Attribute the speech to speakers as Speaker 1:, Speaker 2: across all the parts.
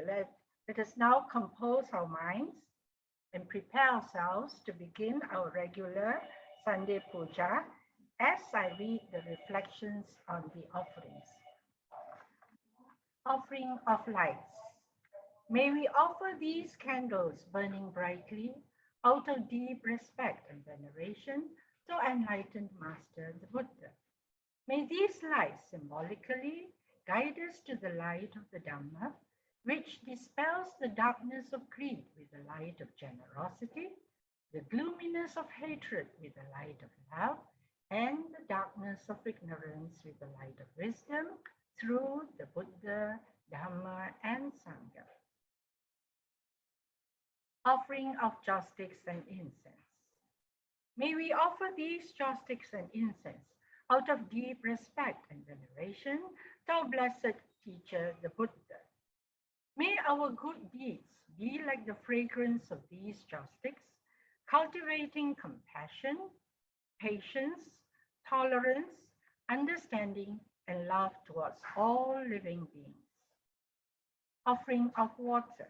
Speaker 1: let us now compose our minds and prepare ourselves to begin our regular Sunday Pūjā as I read the reflections on the offerings. Offering of lights. May we offer these candles burning brightly out of deep respect and veneration to enlightened Master the Buddha. May these lights symbolically guide us to the light of the Dhamma, which dispels the darkness of greed with the light of generosity, the gloominess of hatred with the light of love, and the darkness of ignorance with the light of wisdom through the Buddha, Dhamma, and Sangha. Offering of joss sticks and incense. May we offer these joss sticks and incense out of deep respect and veneration to our blessed teacher, the Buddha. May our good deeds be like the fragrance of these joss sticks, cultivating compassion, patience, tolerance, understanding, and love towards all living beings. Offering of water.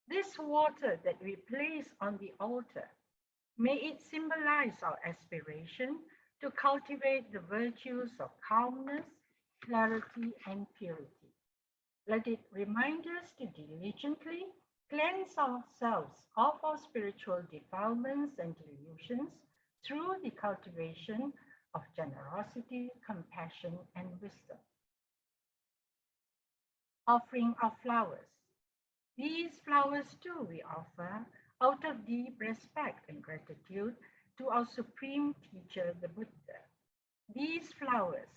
Speaker 1: This water that we place on the altar, may it symbolize our aspiration to cultivate the virtues of calmness, clarity, and purity. Let it remind us to diligently cleanse ourselves of our spiritual defilements and delusions through the cultivation of generosity, compassion, and wisdom. Offering of flowers. These flowers too we offer out of deep respect and gratitude to our supreme teacher, the Buddha. These flowers,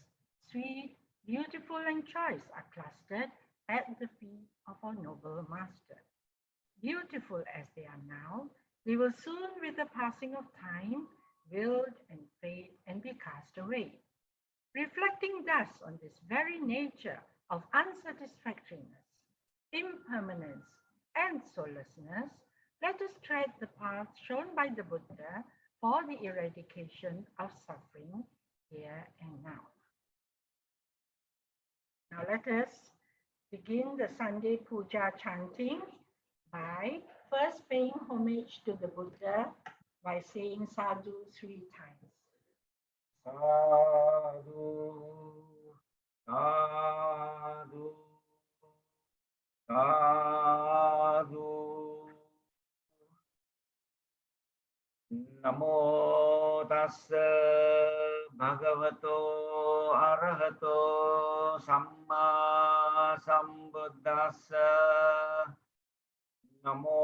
Speaker 1: sweet, beautiful, and choice, are clustered at the feet of our noble master. Beautiful as they are now, they will soon, with the passing of time, wilt and fade and be cast away. Reflecting thus on this very nature of unsatisfactoriness, impermanence, and soullessness, let us tread the path shown by the Buddha for the eradication of suffering here and now. Now let us begin the Sunday Pūjā chanting by first paying homage to the Buddha by saying sadhu 3 times.
Speaker 2: Sadhu, sadhu, sadhu. Namo tassa bhagavato arahato samma sambuddhassa. Namo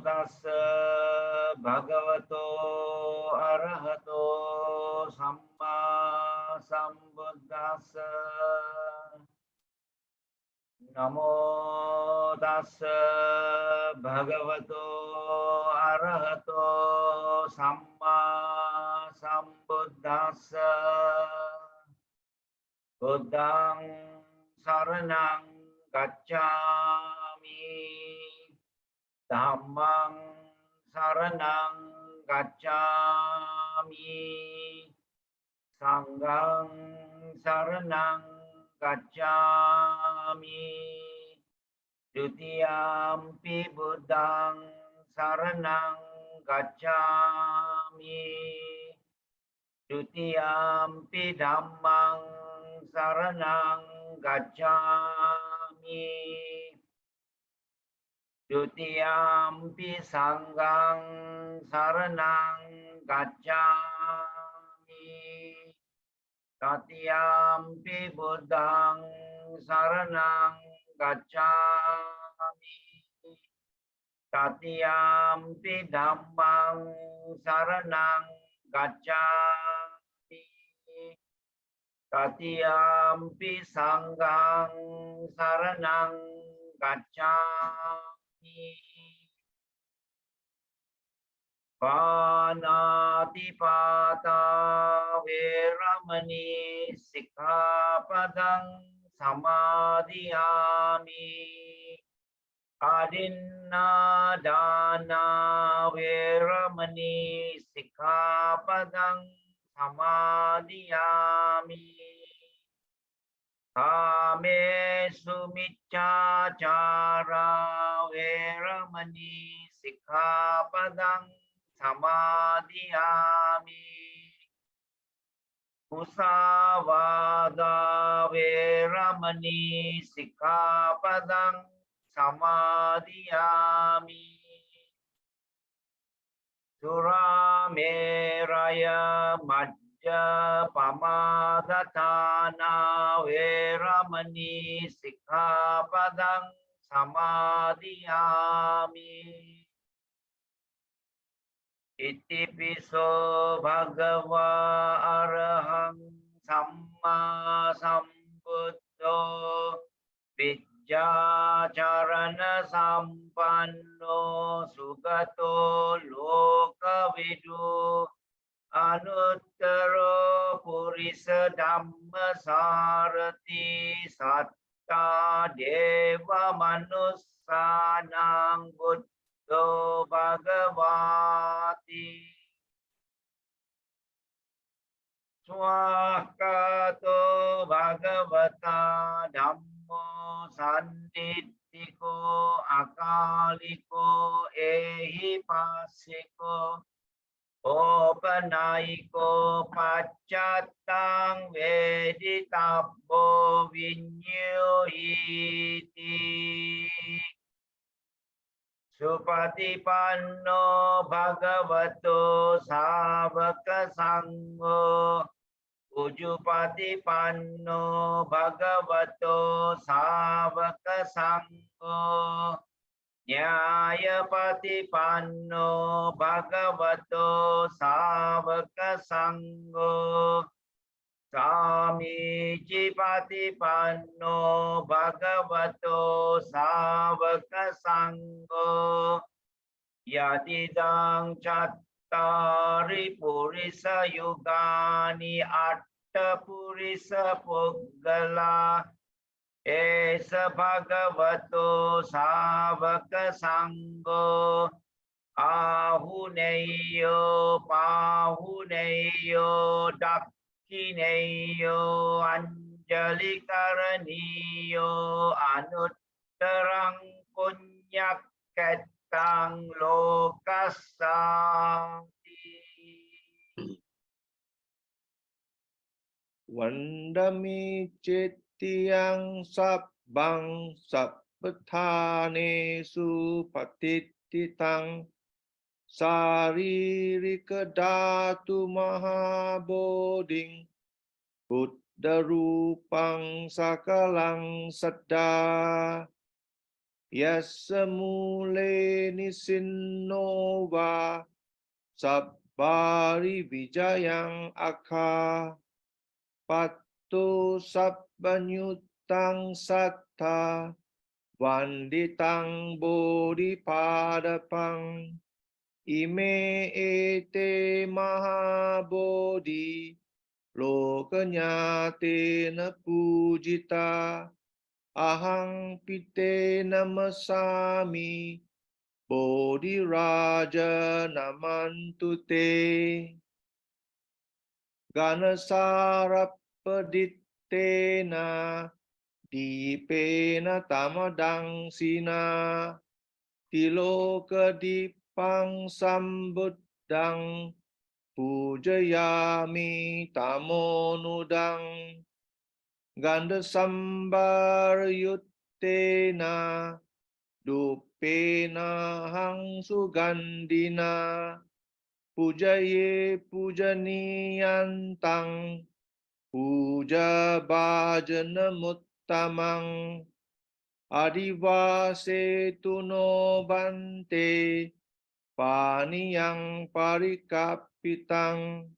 Speaker 2: tassa bhagavato arahato samma sambuddhassa. Namo tassa bhagavato arahato samma sambuddhassa. Buddhaṃ saraṇaṃ gacchāmi. Dhammaṃ saraṇaṃ gacchāmi. Sanghaṃ saraṇaṃ gacchāmi. Dutiyampi buddhaṃ saraṇaṃ gacchāmi. Dutiyampi dhammaṃ saraṇaṃ gacchāmi. Dutiyampi sanghaṃ saraṇaṃ gacchāmi. Tatiyampi buddhaṃ saraṇaṃ gacchāmi. Tatiyampi dhammaṃ saraṇaṃ gacchāmi. Tatiyampi sanghaṃ saraṇaṃ gacchāmi. Pāṇātipātā vērāmani sikkhapadang samādhiyāmi. Adinādāna vērāmani sikkhapadang samādhiyāmi. Kamesu miccācara veramani sikkhapadang samadhiyāmi. Musāvādā veramani sikkhapadang samadhiyāmi. Surameraya Pamadhatthana veramani sikkhapadang samadhiyāmi. Itipiso bhagava arahang samma sambuddho Vijjācarana sampanno sugato lokavidu anuttaro purisa dhamma sarati satta deva manussanang buddho bhagavati swakato bhagavata dhammo sanditthiko akaliko ehipassiko Opanayiko paccatang veditabbo vinyuhiti Supatipanno bhagavato savaka sangho Ujupatipanno bhagavato savaka sangho Nyāyapatipanno bhagavato savaka sangho Samicipatipanno bhagavato savaka sangho Yatidang cattari purisa yugani atta purisa puggala Esa bhagavato savaka sangho ahuneyo pahuneyo dakkineyo anjalikaraniyo anuttarang punyakkettang lokassati
Speaker 3: Vandami Cetiyang sabbang sappathanesu patittitang 𝓤𝓷𝓲𝓼𝓸𝓷 Maha Bodhing Buddha Rupang Sakalang Saddha Yassa Mule Nisinnowa Sabbari Vijayang Akha Patto Sabbanyuttang Sattha Vanditang Bodhipadapang Ime ete Maha Bodhi 𝓢𝓾𝓷𝓭𝓪 pujita Ahang pite namasami Bodhi Raja namantute Ghanasaраppadittena Dipena tamadang sina 𝓤𝓾𝓷𝓭𝓪 sambuddhang pujayami tamonudang ganda sambar yuttena dupena hang sugandina pujaye pujaniyantang puja bhajana muttamang adivase tuno bante paniyang parikapitang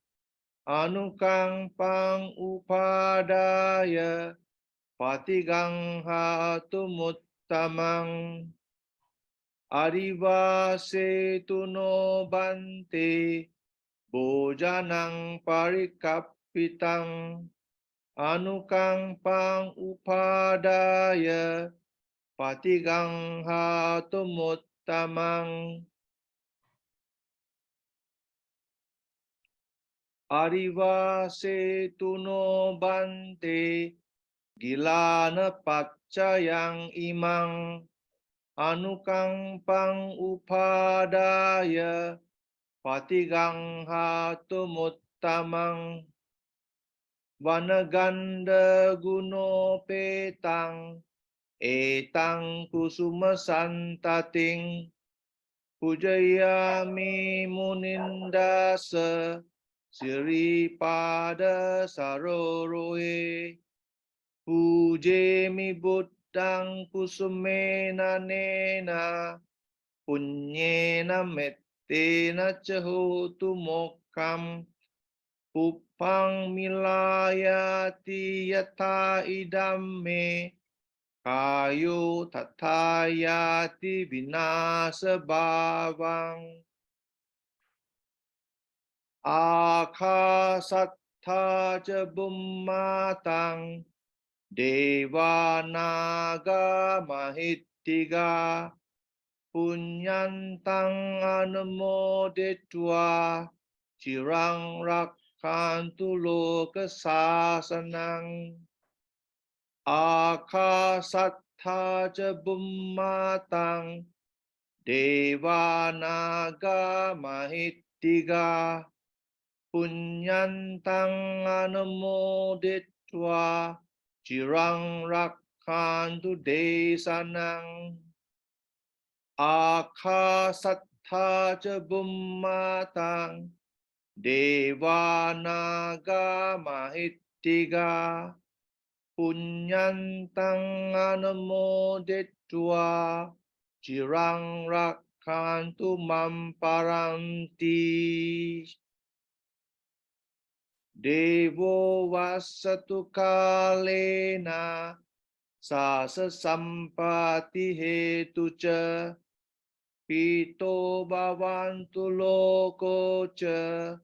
Speaker 3: anukang pang upadaya patigang hatumuttamang adivase tuno bante bojanang parikapitang anukang pang upadaya patigang hatumuttamang adivase tuno bante Gilana paccayang imang anukang upadaya patigang hatumuttamang vanaganda guno petang etang kusuma santating pujayami munindasa siripada saroroe pujemi buddhang kusumena nena punyena mettena cahotu mokkam Upang milayati yata idamme kayo tatayati vinasa bhavang akasattha ca bummatang devanaga mahittiga punyantang anumoditva cirang rakhantu loka sasanang akasattha ca bummatang devanaga mahittiga punyantang anumoditva cirang rakhantu desanang akasattha ca bummatang devanaga mahittiga punyantang anumoditva cirang rakhantu mamparanti devo vassatu kalena sasa sampati hetu ca pito bhavantu loko ca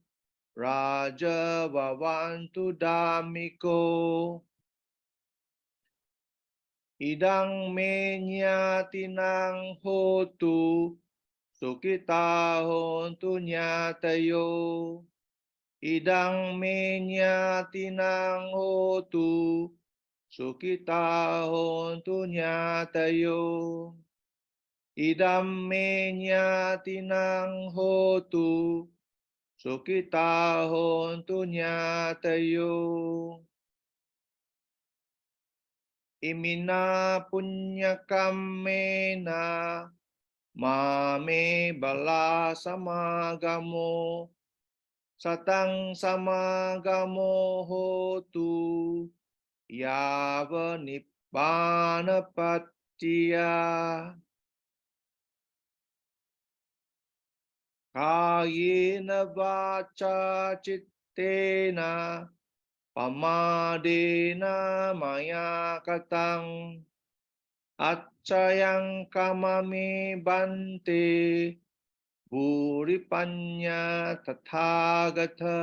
Speaker 3: raja bhavantu dhammiko idang me nyatinang hotu sukita hontu nyatayo idang me nyatinang hotu sukita hontu nyatayo idam me nyatinang hotu sukita hontu nyatayo imina punya kammena mame bala samagamo satang samagamo hotu yava nibbana pattiya kayena vaca cittena pamadena maya katang accayang kamame bante buripanya tathagata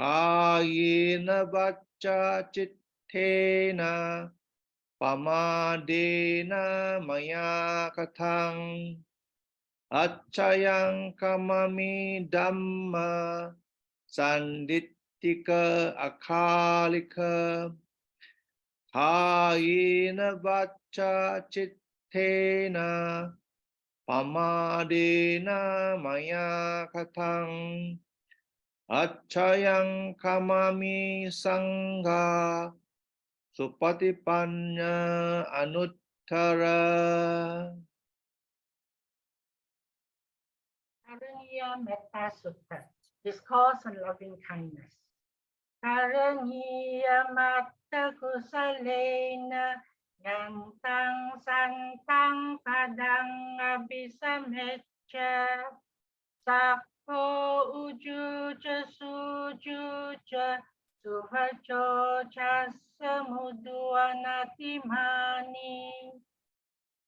Speaker 3: kayena vaca cittena pamadena maya katang accayang kamami Dhamma sandittika akhalika kayena vaca cittena pamadena maya katang accayang kamami sangha supatipanya anuttara
Speaker 1: Karaniya Metta Sutta, Discourse on Loving Kindness. Karaniya Matta Kusalena Yantang Santang Padang Abhisamecca Sakho Ujuja Sujuja Suhacho Chasamuduanatimani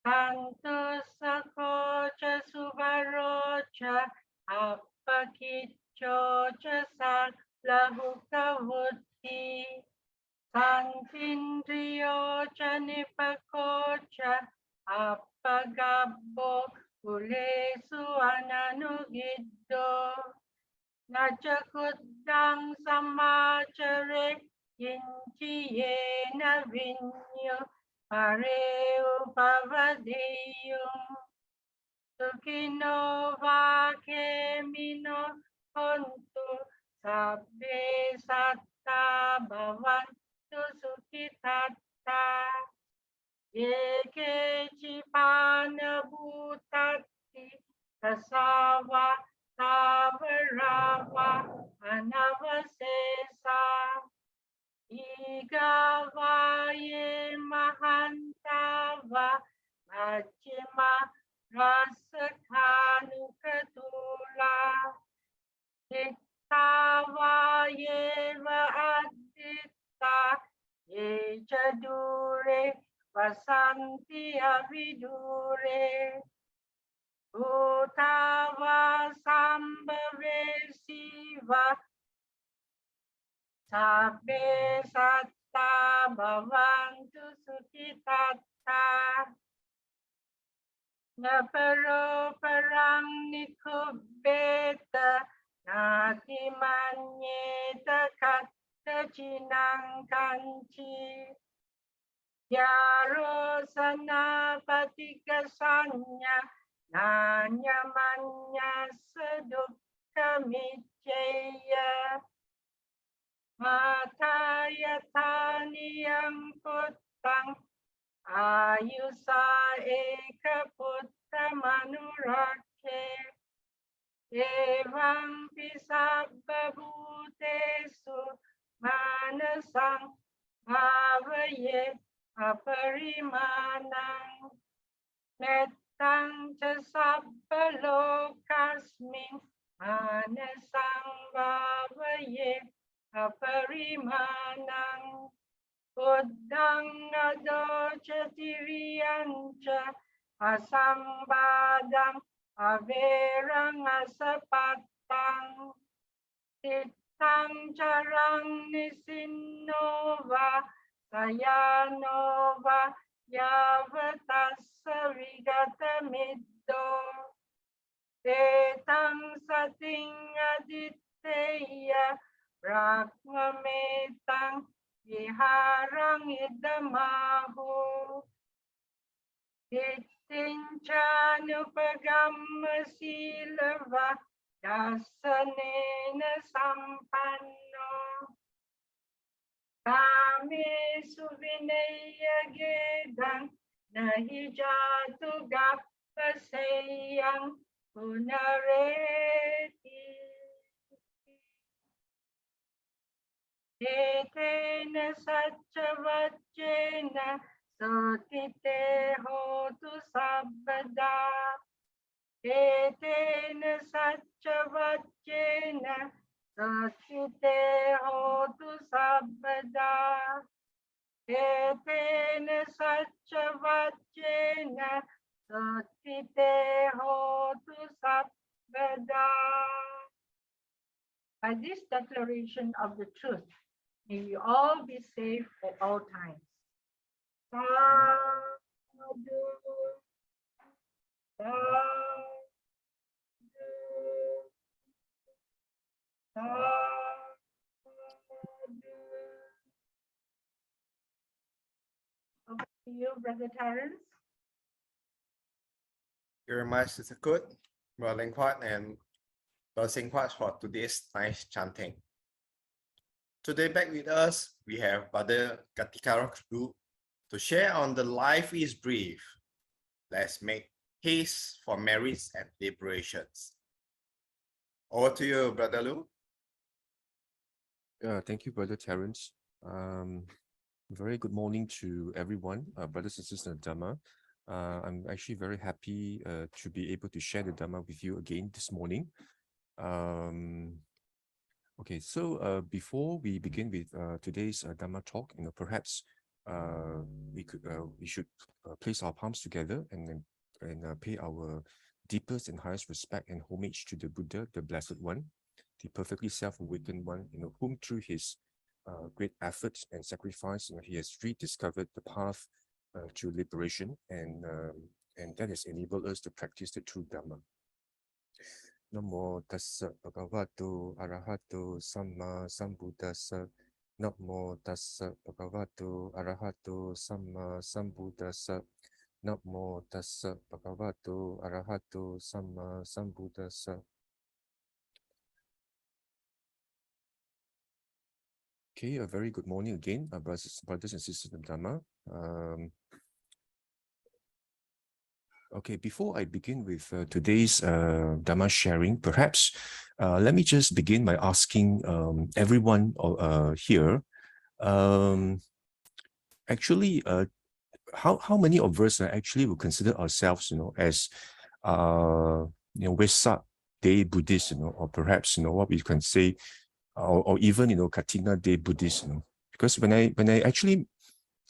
Speaker 1: Santo Sakocha Suvarocha Apakichocha 𝓢𝓾𝓷𝓭𝓪 Santindriyocha Nipakocha Apagabbo Kulesu Ananugiddo Nacha Kuddang Samachare Yinciyena vinyo pareo pavadeyum. Sukhino vakemino hontu sabbe satta bhavantu sukhitatta. Yeke cipana bhutati kasava tavarava anavasesa. Igavaye mahantava majima 𝓤𝓾𝓷𝓵 Dittavaye aditta ye chadure vasanti avidure Utava sambhave siva sabbe satta bhavantu sukhitatta. Naparo parang nikubeta nati manyeta katta chinang kanchi. Yaro sana patika sanya nanya manya sedukka miceya. Mata yatani yang putang Ayusa eka putta manurake Evam pisabba bhutesu manasang bhavaye aparimanang Mettang ca sabba lokasmin manasang bhavaye aparimanang Buddhang adocatiriyanca asambadang averang asapatang Tittang carang nisinnova sayanova yavatassa vigatamiddo Tetang sating aditteya brahmametang Viharang idamahu Dittincanupagama silava Dasanena sampanno Kame suvinaya gedang Nahi jatu gappaseyang punareti Etena saccavacena sotite hotu sabbada. Etena saccavacena sotite hotu sabbada. Etena saccavacena sotite hotu sabbada. By this declaration of the truth, may you all be safe at all times. Sadhu, sadhu, sadhu. Over to you, Brother Terence.
Speaker 3: Thank you very much, Sister Kut, Brother 𝓤𝓾𝓷𝓭𝓪, and Brother 𝓤𝓾𝓷 for today's nice chanting. Today back with us, we have Brother Ghatikara Loo to share on the life is brief. Let's make haste for merits and liberations. Over to you, Brother Loo.
Speaker 4: Thank you, Brother Terence. Very good morning to everyone, brothers and sisters in Dhamma. I'm actually very happy to be able to share the Dhamma with you again this morning. Okay, so before we begin with today's Dhamma talk, perhaps we should place our palms together and pay our deepest and highest respect and homage to the Buddha, the Blessed One, the perfectly self-awakened one, whom through his great efforts and sacrifice, he has rediscovered the path to liberation, and that has enabled us to practice the true Dhamma. Namo tassa bhagavato arahato samma sambuddhassa. Namo tassa bhagavato arahato samma sambuddhassa. Namo tassa bhagavato arahato samma sambuddhassa. Okay, a very good morning again, brothers and sisters in Dhamma. Okay, before I begin with today's Dhamma sharing, perhaps let me just begin by asking everyone here, actually, how many of us actually will consider ourselves, as Vesak Day Buddhist, or perhaps what we can say, or even Katina Day Buddhist, because when I actually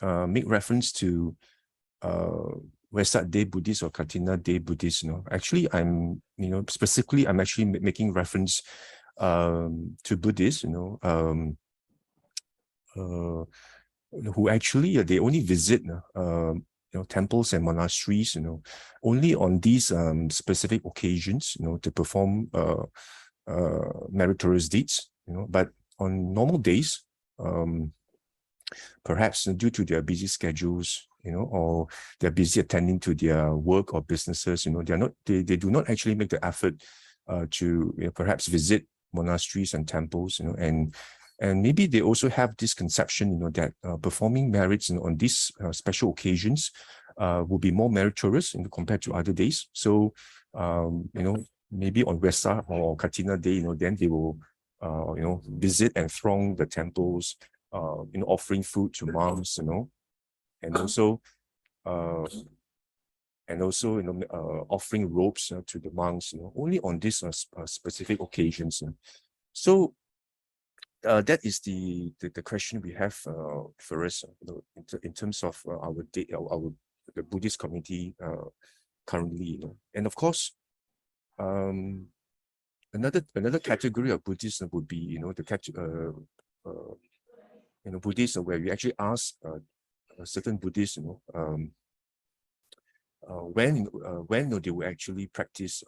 Speaker 4: make reference to Vesak Day Buddhist or Katina Day Buddhist, actually I'm specifically I'm actually making reference to Buddhists, who actually they only visit temples and monasteries, only on these specific occasions, to perform meritorious deeds, but on normal days, perhaps due to their busy schedules, or they're busy attending to their work or businesses, they do not actually make the effort to perhaps visit monasteries and temples, and maybe they also have this conception, that performing merits on these special occasions will be more meritorious compared to other days. So, maybe on Vesak or Katina Day, then they will, visit and throng the temples, offering food to monks, and also, offering robes to the monks, only on these specific occasions. So that is the question we have for us, in terms of the Buddhist community currently, and of course, another category of Buddhism would be the Buddhists where we actually ask certain Buddhists, when they will actually practice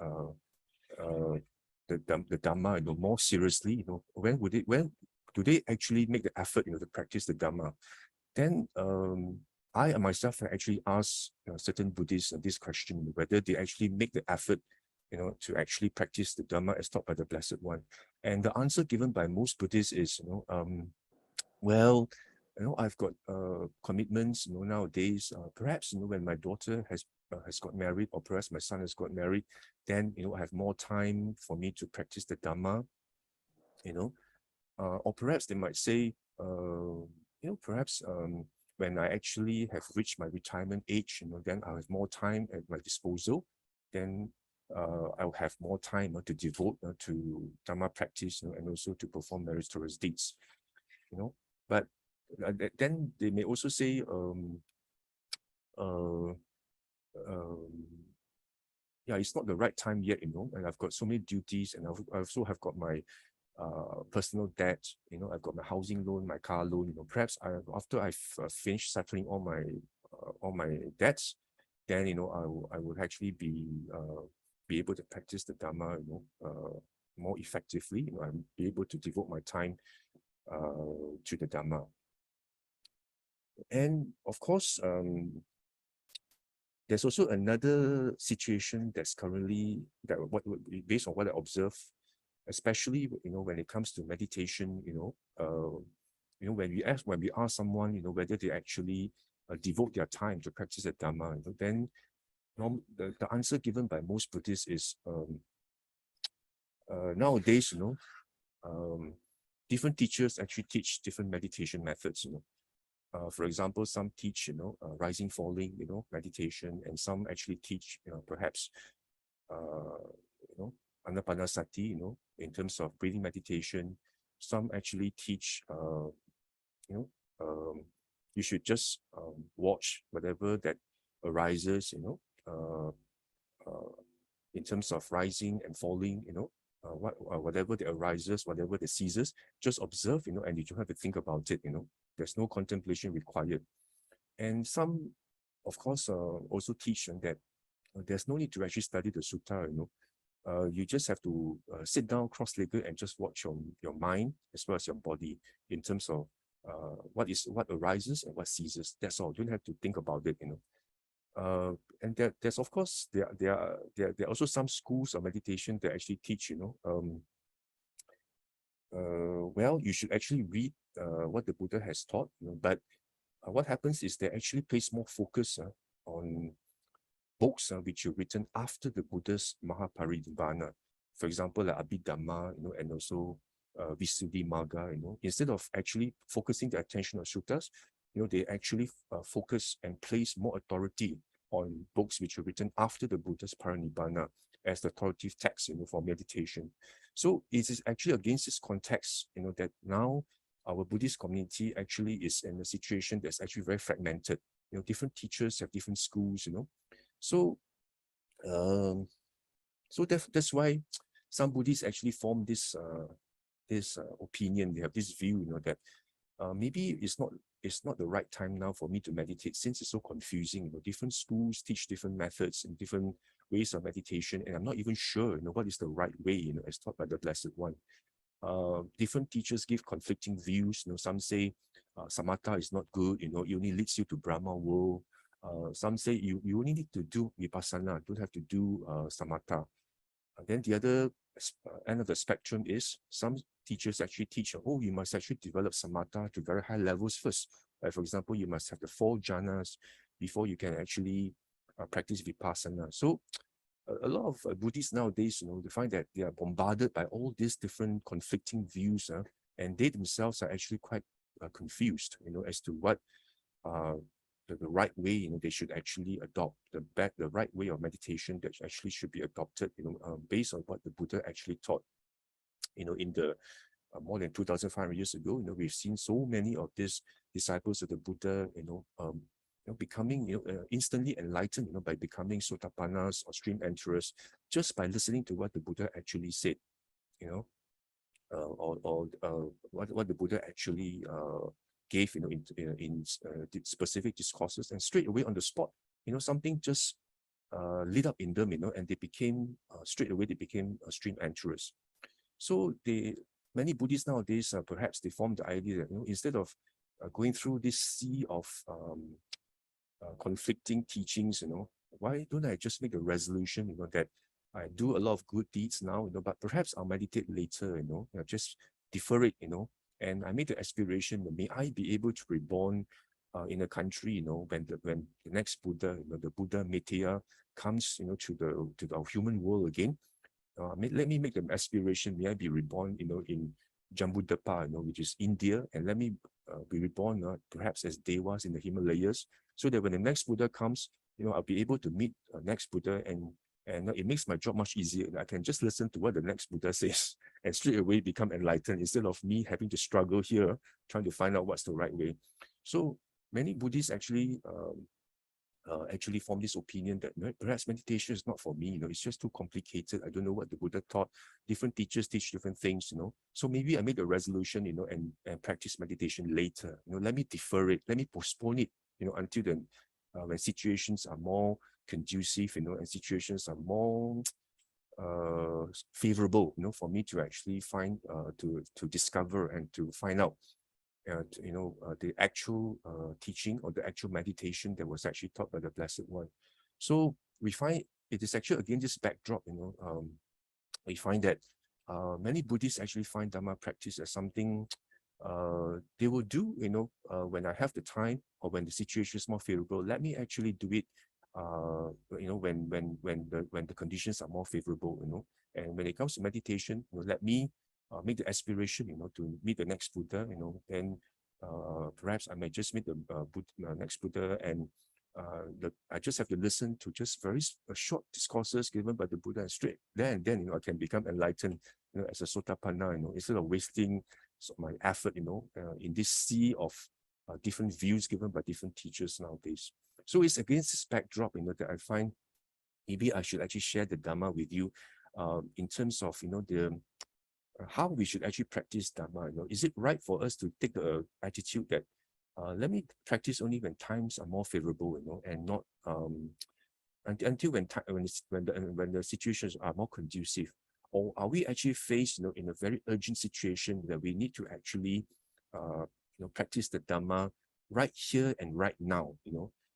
Speaker 4: the Dhamma, more seriously, when do they actually make the effort, to practice the Dhamma? Then I myself actually ask certain Buddhists this question, whether they actually make the effort, to actually practice the Dhamma as taught by the Blessed One. And the answer given by most Buddhists is, well, I've got commitments, nowadays. Perhaps, when my daughter has got married, or perhaps my son has got married, then, I have more time for me to practice the Dhamma, or perhaps they might say, perhaps when I actually have reached my retirement age, then I'll have more time at my disposal. Then I'll have more time to devote to Dhamma practice, and also to perform meritorious deeds, But then they may also say, yeah, it's not the right time yet, and I've got so many duties, and I also have got my personal debt, I've got my housing loan, my car loan, perhaps after I've finished settling all my debts, then, I would actually be able to practice the Dhamma, more effectively, and be able to devote my time to the Dhamma. And of course, there's also another situation that's currently, based on what I observe, especially when it comes to meditation, when we ask someone, whether they actually devote their time to practice the Dhamma, then the answer given by most Buddhists is, nowadays, different teachers actually teach different meditation methods. For example, some teach, rising, falling, meditation, and some actually teach, perhaps, anapanasati, in terms of breathing meditation. Some actually teach, you should just watch whatever that arises, in terms of rising and falling, whatever that arises, whatever that ceases, just observe, and you don't have to think about it, There's no contemplation required. And some, of course, also teach that there's no need to actually study the sutta, you just have to sit down cross-legged and just watch your mind as well as your body in terms of what arises and what ceases. That's all. You don't have to think about it, and there's of course there are also some schools of meditation that actually teach, well, you should actually read what the Buddha has taught, but what happens is they actually place more focus on books which were written after the Buddha's Maha Parinirvana. For example, like Abhidhamma, and also 𝓢𝓾𝓷𝓭𝓪𝓂, instead of actually focusing the attention on suttas, they actually focus and place more authority on books which were written after the Buddha's Parinirvana as the authoritative text, for meditation. So it is actually against this context, that now our Buddhist community actually is in a situation that's actually very fragmented. Different teachers have different schools, So, that's why some Buddhists actually form this opinion. They have this view, that maybe it's not the right time now for me to meditate, since it's so confusing. Different schools teach different methods and different ways of meditation, and I'm not even sure, what is the right way, as taught by the Blessed One. Different teachers give conflicting views. Some say samatha is not good. It only leads you to Brahma world. Some say you only need to do vipassana, don't have to do samatha. And then the other end of the spectrum is some teachers actually teach, you must actually develop samatha to very high levels first. For example, you must have the 4 jhanas before you can actually practice vipassana. So a lot of Buddhists nowadays, they find that they are bombarded by all these different conflicting views, and they themselves are actually quite confused, as to what the right way, they should actually adopt, the right way of meditation that actually should be adopted, based on what the Buddha actually taught. In the more than 2,500 years ago, we've seen so many of these disciples of the Buddha, becoming instantly enlightened, by becoming sotapannas or stream enterers, just by listening to what the Buddha actually said, or what the Buddha actually gave, in specific discourses, and straight away on the spot, something just lit up in them, and they became straight away stream enterers. So many Buddhists nowadays, perhaps they form the idea that, instead of going through this sea of conflicting teachings, why don't I just make a resolution, that I do a lot of good deeds now, but perhaps I'll meditate later, just defer it, and I made the aspiration that may I be able to be born in a country, when the next Buddha, the Buddha Metteyya comes, to our human world again. Let me make the aspiration, may I be reborn, in Jambudvipa, which is India, and let me be reborn perhaps as devas in the Himalayas, so that when the next Buddha comes, I'll be able to meet the next Buddha, and it makes my job much easier. I can just listen to what the next Buddha says and straight away become enlightened, instead of me having to struggle here, trying to find out what's the right way. So many Buddhists actually form this opinion that perhaps meditation is not for me, it's just too complicated. I don't know what the Buddha taught. Different teachers teach different things, So maybe I make a resolution, and practice meditation later. Let me defer it, let me postpone it, until then, when situations are more conducive, and situations are more favorable, for me to actually find, to discover and to find out, the actual teaching or the actual meditation that was actually taught by the Blessed One. So we find it is actually again this backdrop, we find that many Buddhists actually find Dhamma practice as something they will do, when I have the time or when the situation is more favorable. Let me actually do it, when the conditions are more favorable, and when it comes to meditation, let me make the aspiration, to meet the next Buddha, then perhaps I may just meet the next Buddha, and I just have to listen to just very short discourses given by the Buddha, and straight there and then, I can become enlightened, as a sotapanna, instead of wasting my effort, in this sea of different views given by different teachers nowadays. So it's against this backdrop, that I find maybe I should actually share the Dhamma with you, in terms of, how we should actually practice Dhamma. Is it right for us to take the attitude that let me practice only when times are more favorable, and not until when the situations are more conducive? Or are we actually faced, in a very urgent situation that we need to actually practice the Dhamma right here and right now,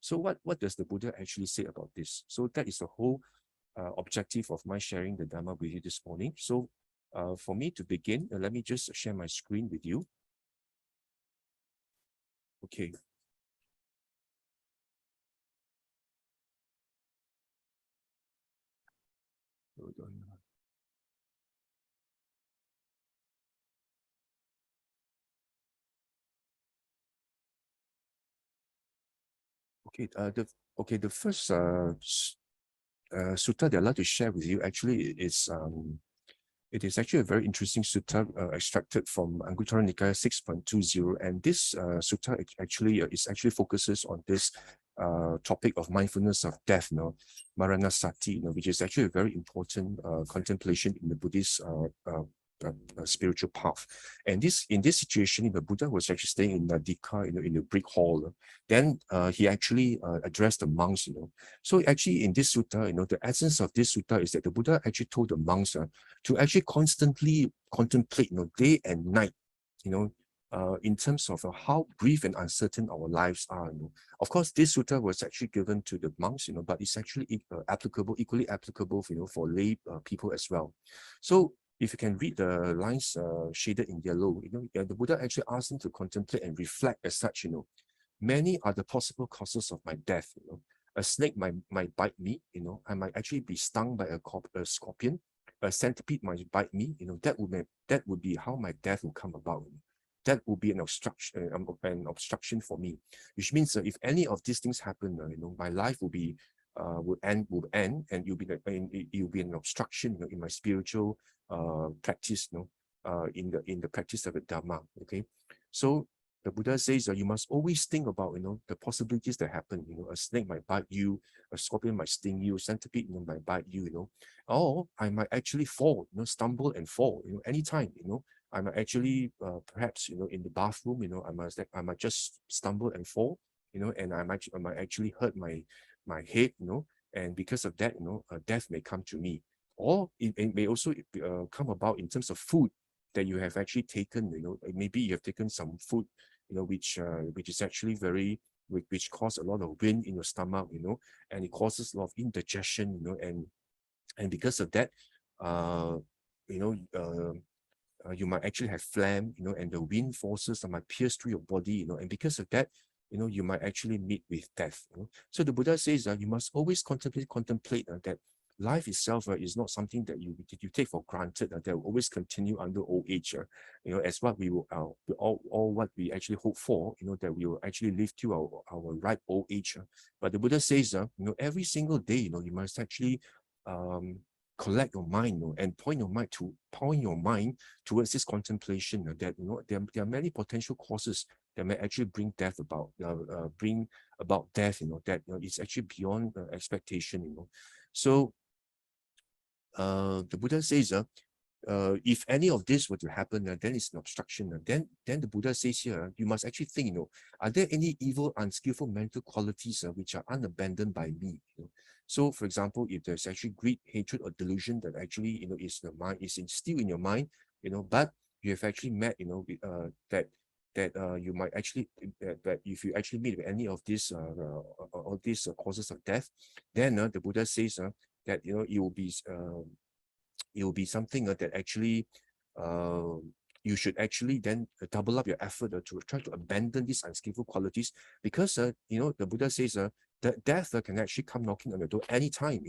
Speaker 4: So what does the Buddha actually say about this? So that is the whole objective of my sharing the Dhamma with you this morning. So for me to begin, let me just share my screen with you. Okay. Hold on. Okay, the first sutta that I'd like to share with you actually is it is actually a very interesting sutta extracted from Anguttara Nikaya 6.20, and this sutta actually focuses on this topic of mindfulness of death, Maranasati, which is actually a very important contemplation in the Buddhist spiritual path. And in this situation, the Buddha was actually staying in 𝓤𝓷𝓲𝓷, in the brick hall. Then he actually addressed the monks, So actually in this sutta, the essence of this sutta is that the Buddha actually told the monks to actually constantly contemplate, day and night, in terms of how brief and uncertain our lives are. Of course, this sutta was actually given to the monks, but it's actually equally applicable, for lay people as well. So if you can read the lines shaded in yellow, the Buddha actually asked them to contemplate and reflect as such, many are the possible causes of my death. A snake might bite me, I might actually be stung by a scorpion. A centipede might bite me, that would be how my death will come about. That will be an obstruction for me, which means if any of these things happen, my life will end, and you'll be an obstruction, in my spiritual practice, in the practice of the Dhamma. Okay, so the Buddha says you must always think about the possibilities that happen. A snake might bite you, a scorpion might sting you, a centipede might bite you, or I might actually fall, stumble and fall, anytime, I might actually perhaps in the bathroom, I might just stumble and fall, and I might actually hurt my head, and because of that, death may come to me. Or it may also come about in terms of food that you have actually taken. Maybe you have taken some food, which is actually which cause a lot of wind in your stomach, and it causes a lot of indigestion, and because of that, you might actually have phlegm, and the wind forces might pierce through your body, and because of that, you might actually meet with death. So the Buddha says you must always contemplate that life itself is not something that you take for granted, that will always continue under old age, as what we will all what we actually hope for, that we will actually live to our ripe old age. But the Buddha says, every single day, you must actually collect your mind, and point your mind towards this contemplation, that there are many potential causes that may actually bring death about, death, that it's actually beyond expectation, So the Buddha says, if any of this were to happen, then it's an obstruction. Then the Buddha says here, you must actually think, are there any evil, unskillful mental qualities which are unabandoned by me? So, for example, if there's actually greed, hatred, or delusion that actually, is still in your mind, but you have actually met, that you might actually, that if you actually meet with any of these causes of death, then the Buddha says that it will be something that actually you should actually then double up your effort to try to abandon these unskillful qualities, because the Buddha says that death can actually come knocking on the door anytime.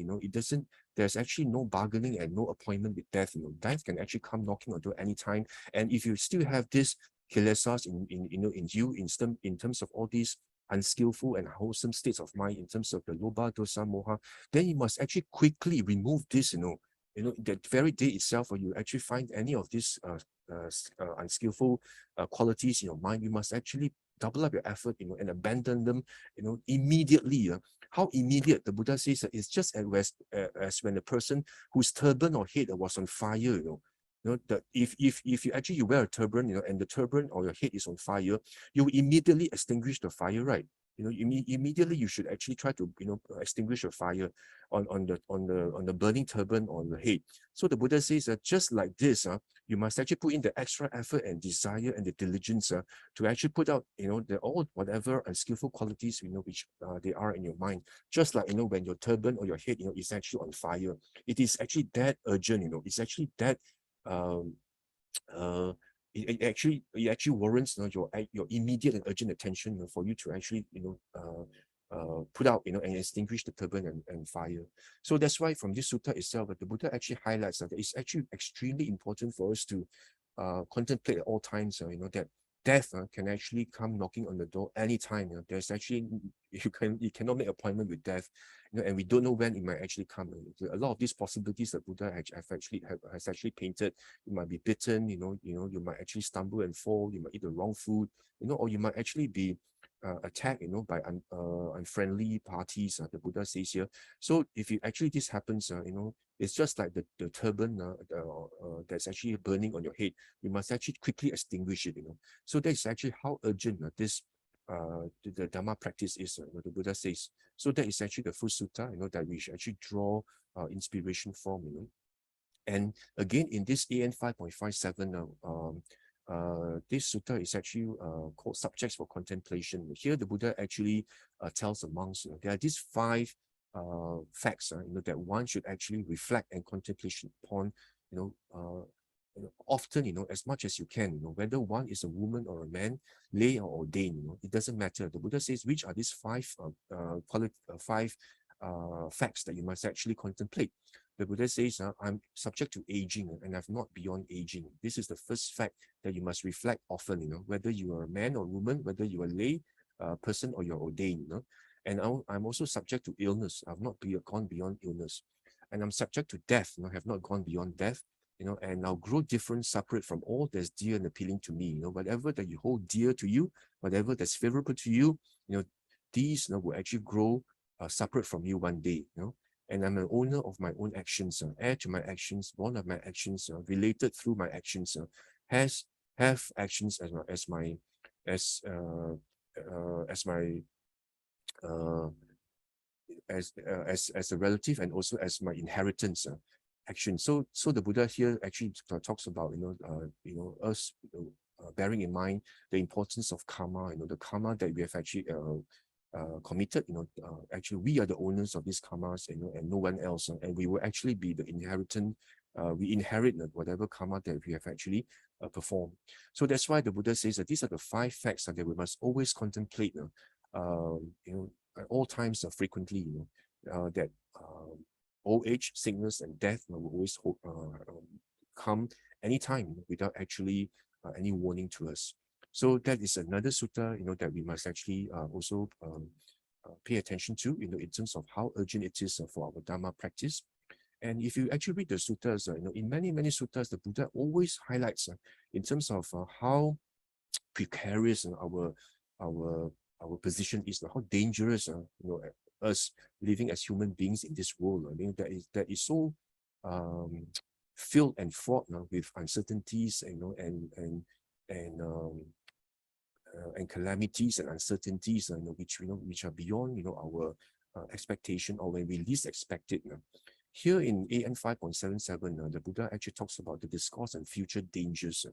Speaker 4: There's actually no bargaining and no appointment with death. Death can actually come knocking on the door anytime, and if you still have this kilesas in terms of all these unskillful and wholesome states of mind, in terms of the lobha, dosa, moha, then you must actually quickly remove this, that very day itself, when you actually find any of these unskillful qualities in your mind, you must actually double up your effort, and abandon them, immediately. How immediate? The Buddha says it's just as when a person whose turban or head was on fire, that if you actually you wear a turban, and the turban or your head is on fire, you immediately extinguish the fire, right? you know, immediately you should actually try to, you know, extinguish your fire on the burning turban on the head. So the Buddha says that just like this, you must actually put in the extra effort and desire and the diligence to actually put out, you know, whatever unskillful qualities, you know, which they are in your mind. Just like, you know, when your turban or your head, you know, is actually on fire, it is actually that urgent, you know, it's actually that it actually warrants, you know, your immediate and urgent attention, you know, for you to actually, you know, put out, you know, and extinguish the turban and fire. So that's why from this sutta itself, the Buddha actually highlights that it's actually extremely important for us to contemplate at all times, you know, that death can actually come knocking on the door anytime. You know, there's actually, you cannot make appointment with death, you know, and we don't know when it might actually come. A lot of these possibilities that Buddha has actually painted. You might be bitten, you know, you might actually stumble and fall, you might eat the wrong food, you know, or you might actually be attacked, you know, by unfriendly parties, the Buddha says here. So if this happens, you know, it's just like the turban that's actually burning on your head. You must actually quickly extinguish it, you know. So that's actually how urgent this the Dhamma practice is, what the Buddha says. So that is actually the first sutta, you know, that we should actually draw inspiration from, you know. And again, in this AN 5.57, this sutta is actually called Subjects for Contemplation. Here, the Buddha actually tells the monks, you know, there are these 5 facts, you know, that one should actually reflect and contemplation upon, you know, often, you know, as much as you can, you know, whether one is a woman or a man, lay or ordained, you know, it doesn't matter. The Buddha says, which are these 5 facts that you must actually contemplate. The Buddha says, I'm subject to aging and I'm not beyond aging. This is the first fact that you must reflect often, you know, whether you are a man or woman, whether you are a lay person or you're ordained, you know. And I'm also subject to illness. I've not gone beyond illness. And I'm subject to death, you know, have not gone beyond death, you know, and I'll grow different, separate from all that's dear and appealing to me. You know, whatever that you hold dear to you, whatever that's favorable to you, you know, these, you know, will actually grow separate from you one day, you know. And I'm an owner of my own actions, heir to my actions, born of my actions, related through my actions, have actions as my as a relative and also as my inheritance action. So the Buddha here actually talks about, you know, us, you know, bearing in mind the importance of karma, you know, the karma that we have actually committed, you know, actually we are the owners of these karmas, you know, and no one else, and we will actually be the inheritant. We inherit whatever karma that we have actually performed. So that's why the Buddha says that these are the 5 facts that we must always contemplate, you know, at all times, frequently, you know, that old age, sickness, and death will always come anytime without actually any warning to us. So that is another sutta, you know, that we must actually also pay attention to, you know, in terms of how urgent it is for our Dhamma practice. And if you actually read the suttas, you know, in many suttas, the Buddha always highlights in terms of how precarious our position is, how dangerous, you know, us living as human beings in this world. I mean, that is so filled and fraught with uncertainties, you know, and calamities and uncertainties, you know, which are beyond, you know, our expectation, or when we least expect it. Here in AN 5.77, the Buddha actually talks about the discourse and future dangers.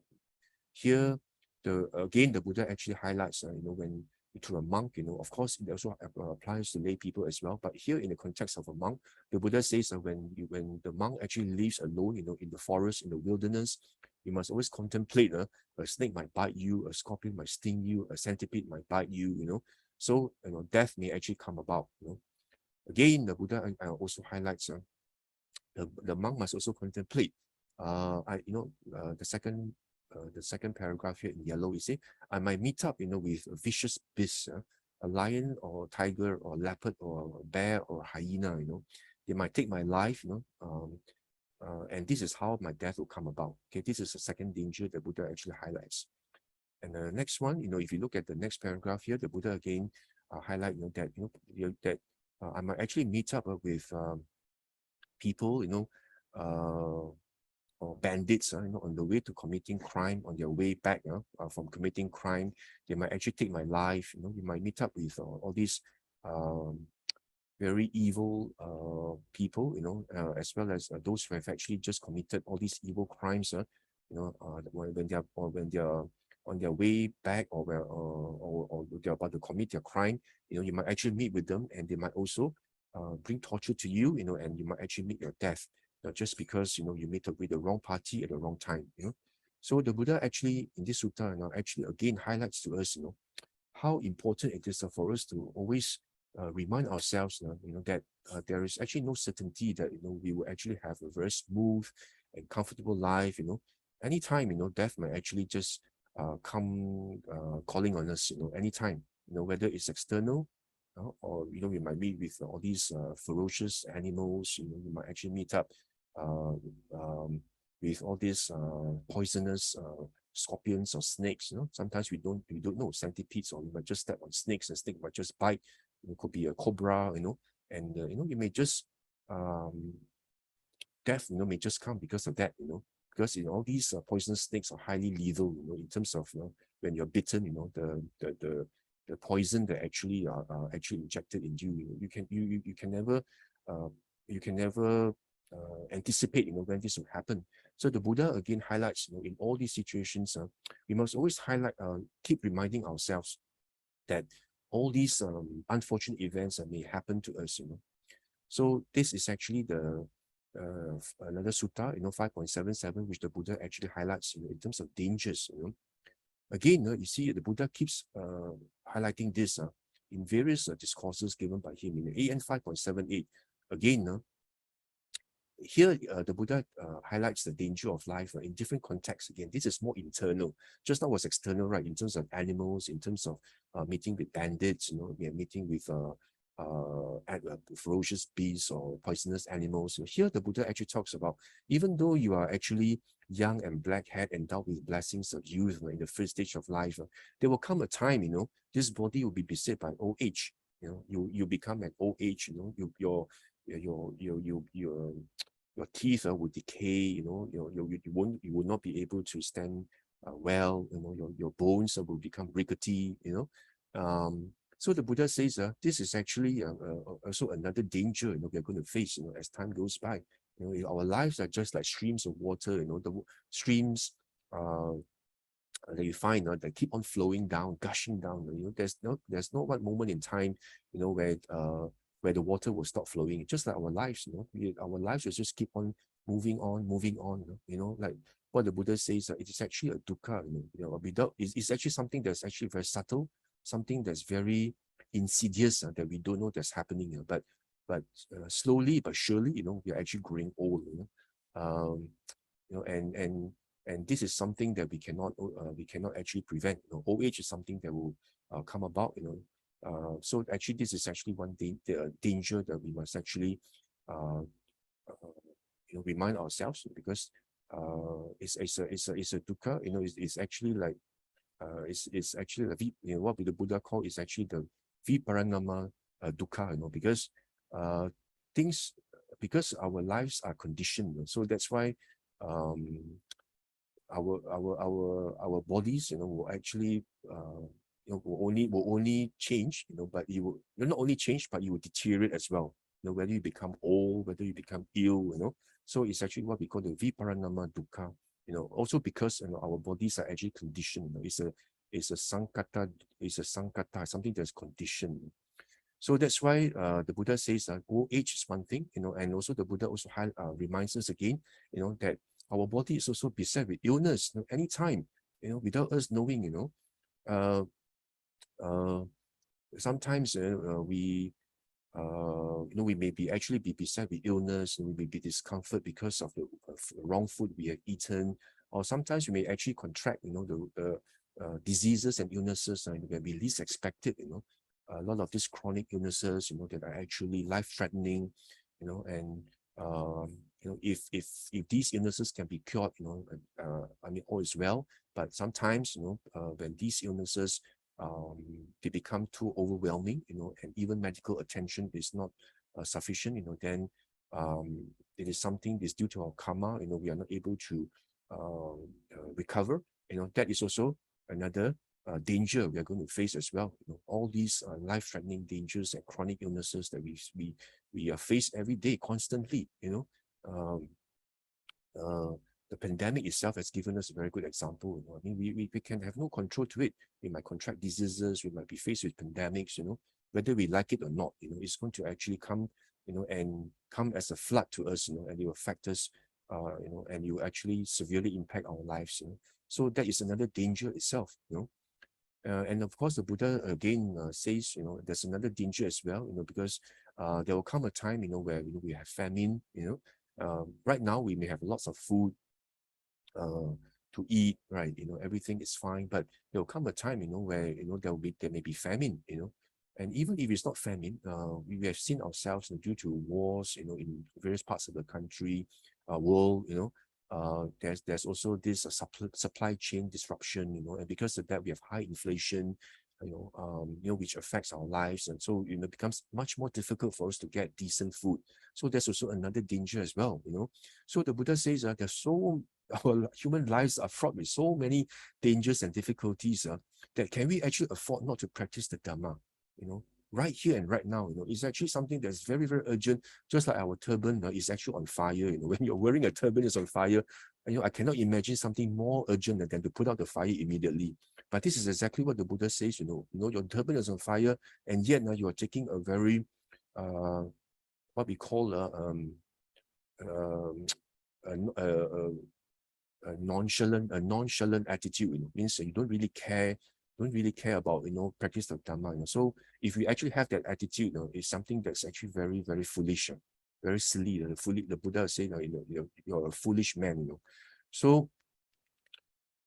Speaker 4: Here, again, the Buddha actually highlights, you know, when to a monk, you know, of course, it also applies to lay people as well. But here, in the context of a monk, the Buddha says that when the monk actually lives alone, you know, in the forest, in the wilderness, you must always contemplate. A snake might bite you, a scorpion might sting you, a centipede might bite you, you know. So, you know, death may actually come about. You know, again, the Buddha also highlights the monk must also contemplate. The second paragraph here in yellow, you see, I might meet up, you know, with a vicious beast, a lion or tiger or leopard or bear or hyena, you know. They might take my life, you know, and this is how my death will come about. Okay, this is the second danger the Buddha actually highlights. And the next one, you know, if you look at the next paragraph here, the Buddha again highlight, you know, that I might actually meet up with people, you know, or bandits, on the way to committing crime, on their way back from committing crime. They might actually take my life. You might meet up with all these very evil people, as well as those who have actually just committed all these evil crimes. When they are on their way back, or they're about to commit their crime, you might actually meet with them, and they might also bring torture to you, and you might actually meet your death, just because you meet up with the wrong party at the wrong time. So the Buddha actually in this sutta actually again highlights to us, how important it is for us to always remind ourselves, that there is actually no certainty that we will actually have a very smooth and comfortable life. Anytime death might actually just come calling on us. Anytime. Whether it's external, or we might meet with all these ferocious animals. We might actually meet up with all these poisonous scorpions or snakes. Sometimes we don't know, centipedes, or we might just step on snakes, and snake might just bite. It could be a cobra, and you may just death, may just come because of that, because all these poisonous snakes are highly lethal, in terms of when you're bitten, the poison that actually are actually injected in you. You can never anticipate when this will happen. So the Buddha again highlights, in all these situations, we must always keep reminding ourselves that all these unfortunate events may happen to us. So this is actually the another sutta, 5.77, which the Buddha actually highlights, in terms of dangers. Again, you see the Buddha keeps highlighting this in various discourses given by him in AN 5.78. Again, here the Buddha highlights the danger of life in different contexts. Again, this is more internal. Just now was external, right? In terms of animals, in terms of meeting with bandits, meeting with ferocious beasts or poisonous animals. Here the Buddha actually talks about, even though you are actually young and black-haired, endowed with blessings of youth in the first stage of life, there will come a time, this body will be beset by old age. You become an old age. Your teeth will decay. You will not be able to stand well. Your bones will become rickety. So the Buddha says this is actually also another danger we are going to face as time goes by. Our lives are just like streams of water. The streams that you find that keep on flowing down, gushing down. There's no one moment in time where the water will stop flowing. Just like our lives. Our lives will just keep on moving on. Like what the Buddha says, it is actually a dukkha. It's actually something that's actually very subtle, something that's very insidious that we don't know that's happening. But slowly but surely, we are actually growing old. And this is something that we cannot actually prevent. Old age is something that will come about. So actually, this is actually one danger that we must actually remind ourselves, because it's a dukkha. It's actually like it's actually what the Buddha called is actually the viparinama dukkha. Because our lives are conditioned. So that's why our bodies will actually will only change, but it will not only change, but it will deteriorate as well. Whether you become old, whether you become ill. So it's actually what we call the viparinama dukkha. Also because our bodies are actually conditioned. It's a sankata, something that's conditioned. So that's why the Buddha says old age is one thing, and also the Buddha also reminds us again, that our body is also beset with illness. Anytime, without us knowing, sometimes we may be actually be beset with illness, and we may be discomfort because of the wrong food we have eaten, or sometimes we may actually contract, the diseases and illnesses when we least expect it. A lot of these chronic illnesses, that are actually life-threatening, and if these illnesses can be cured, all is well. But sometimes, when these illnesses they become too overwhelming, and even medical attention is not sufficient, then it is something that's due to our karma, we are not able to recover, that is also another danger we are going to face as well. All these life-threatening dangers and chronic illnesses that we face every day, constantly. The pandemic itself has given us a very good example. I mean, we can have no control to it. We might contract diseases, we might be faced with pandemics, whether we like it or not, it's going to actually come, and come as a flood to us, and it will affect us, and it will actually severely impact our lives. So that is another danger itself. And of course, the Buddha again says, there's another danger as well, because there will come a time, where we have famine. Right now we may have lots of food to eat, right? Everything is fine, but there will come a time, where there may be famine. And even if it's not famine, we have seen ourselves due to wars, in various parts of the country, world, there's also this supply chain disruption, and because of that we have high inflation, which affects our lives, and so it becomes much more difficult for us to get decent food. So there's also another danger as well. So the Buddha says our human lives are fraught with so many dangers and difficulties, that can we actually afford not to practice the Dhamma? Right here and right now, it's actually something that's very, very urgent. Just like our turban is actually on fire. When you're wearing a turban, it's on fire. I cannot imagine something more urgent than to put out the fire immediately. But this is exactly what the Buddha says. Your turban is on fire, and yet now you are taking a very what we call a nonchalant attitude. Means you don't really care about practice of Dhamma. So if we actually have that attitude, it's something that's actually very, very foolish, very silly. The Buddha said, you're a foolish man. So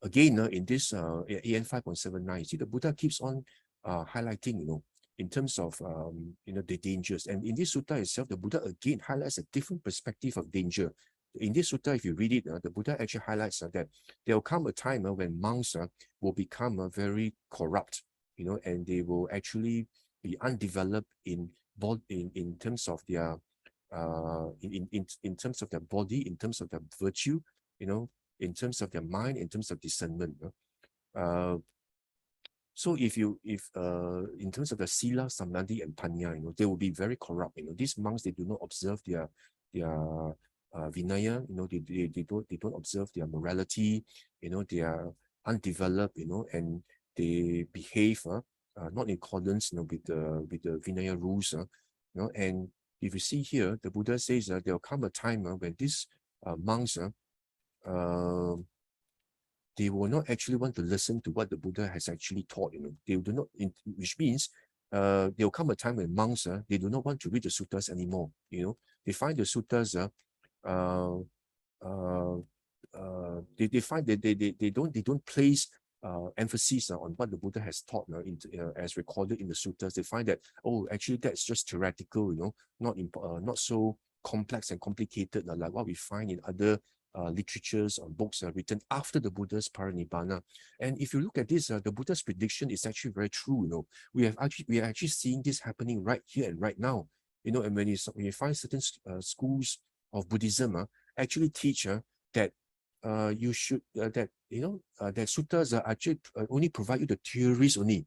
Speaker 4: again, in this AN 5.79, you see the Buddha keeps on highlighting, in terms of the dangers. And in this sutta itself, the Buddha again highlights a different perspective of danger. In this sutta, if you read it, the Buddha actually highlights that there will come a time when monks will become very corrupt, and they will actually be undeveloped in terms of their in terms of their body, in terms of their virtue, in terms of their mind, in terms of discernment. So if in terms of the sila, samadhi, and panya, they will be very corrupt. These monks, they do not observe their vinaya, they don't observe their morality, they are undeveloped, and they behave not in accordance, with the vinaya rules, and if you see here, the Buddha says there will come a time when these monks they will not actually want to listen to what the Buddha has actually taught. They do not, which means there will come a time when monks they do not want to read the suttas anymore. They find the suttas they find that they don't place emphasis on what the Buddha has taught as recorded in the suttas. They find that, oh, actually that's just theoretical, not so complex and complicated like what we find in other literatures or books written after the Buddha's parinibbana. And if you look at this, the Buddha's prediction is actually very true. We are actually seeing this happening right here and right now. And when you find certain schools of Buddhism actually teach that you should that suttas actually only provide you the theories only,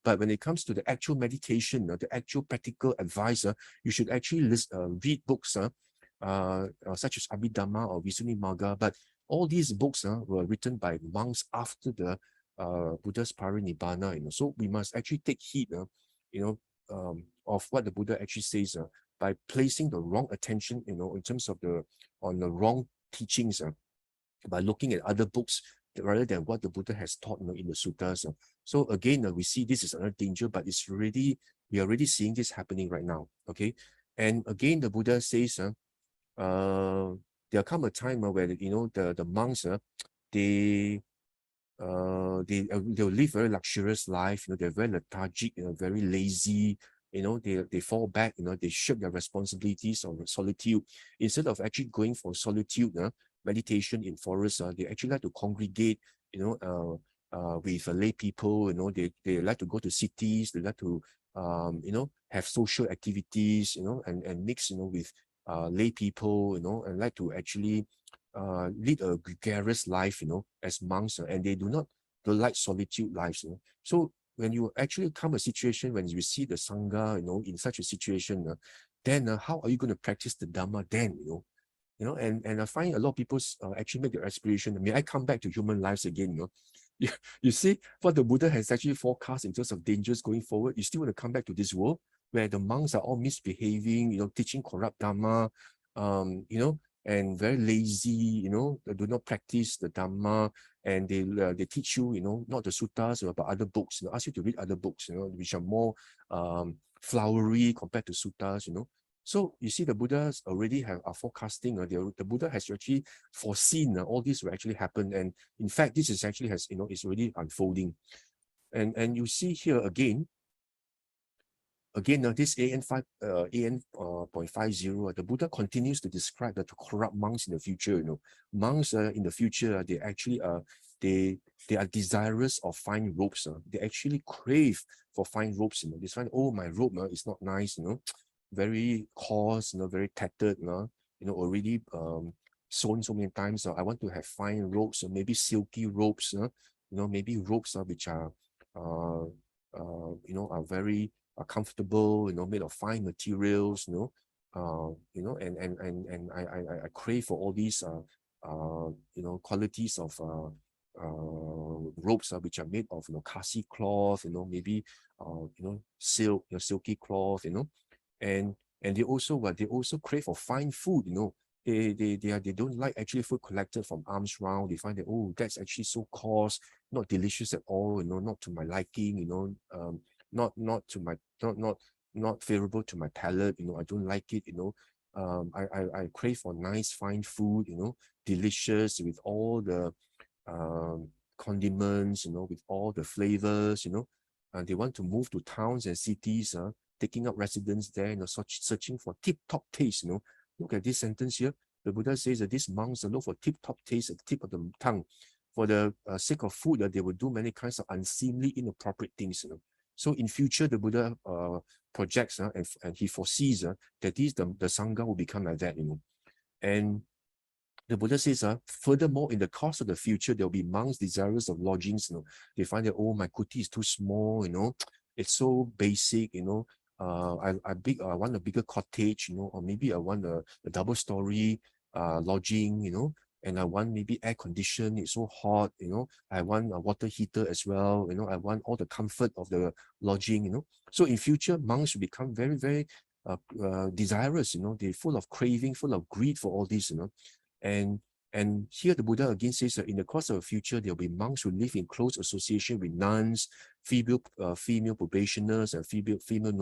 Speaker 4: but when it comes to the actual meditation, the actual practical advice, you should actually read books such as Abhidhamma or Visuddhimagga. But all these books were written by monks after the Buddha's parinibbana. So we must actually take heed, of what the Buddha actually says by placing the wrong attention, in terms of the wrong teachings, by looking at other books rather than what the Buddha has taught in the suttas. So again, we see this is another danger, but we are already seeing this happening right now. Okay, and again, the Buddha says there'll come a time where the monks they'll live very luxurious life. They're very lethargic, very lazy. They fall back. They shirk their responsibilities of solitude instead of actually going for solitude, meditation in forests. They actually like to congregate, with lay people. They like to go to cities. They like to have social activities, and mix, with lay people, and like to actually lead a gregarious life, as monks, and they don't like solitude lives. So when you actually come a situation when you see the Sangha, in such a situation, then how are you going to practice the Dhamma then, and I find a lot of people actually make their aspiration. May I come back to human lives again, You see what the Buddha has actually forecast in terms of dangers going forward. You still want to come back to this world where the monks are all misbehaving, teaching corrupt Dhamma, and very lazy, they do not practice the Dhamma, and they teach you, not the suttas, but other books, ask you to read other books, which are more flowery compared to suttas, So you see, the Buddhas already are forecasting. The Buddha has actually foreseen all this will actually happen, and in fact, this is actually is already unfolding. And you see here again, this 𝓤𝓾𝓷𝓭𝓪, the Buddha continues to describe the corrupt monks in the future. Monks in the future, they actually they are desirous of fine robes. They actually crave for fine robes. They find, oh, my robe is not nice. Very coarse, very tattered, already sewn so many times. I want to have fine robes, or maybe silky robes, maybe robes which are, are very comfortable, made of fine materials, and I crave for all these, qualities of robes which are made of, khasi cloth, maybe, silk, silky cloth, and they also crave for fine food, they don't like actually food collected from alms round. They find that, oh, that's actually so coarse, not delicious at all, not to my liking, not favorable to my palate, I don't like it, I crave for nice fine food, delicious with all the condiments, with all the flavors, and they want to move to towns and cities, taking up residence there, searching for tip-top taste, Look at this sentence here. The Buddha says that these monks look for tip-top taste at the tip of the tongue. For the sake of food, they will do many kinds of unseemly, inappropriate things, So in future, the Buddha projects and he foresees that the Sangha will become like that, And the Buddha says, furthermore, in the course of the future, there will be monks desirous of lodgings. They find that, oh, my kuti is too small, it's so basic, I want a bigger cottage, or maybe I want a double-story lodging, and I want maybe air condition. It's so hot, I want a water heater as well, I want all the comfort of the lodging, So in future, monks will become very, very desirous, they're full of craving, full of greed for all this, And here the Buddha again says that in the course of the future, there will be monks who live in close association with nuns, female probationers, and female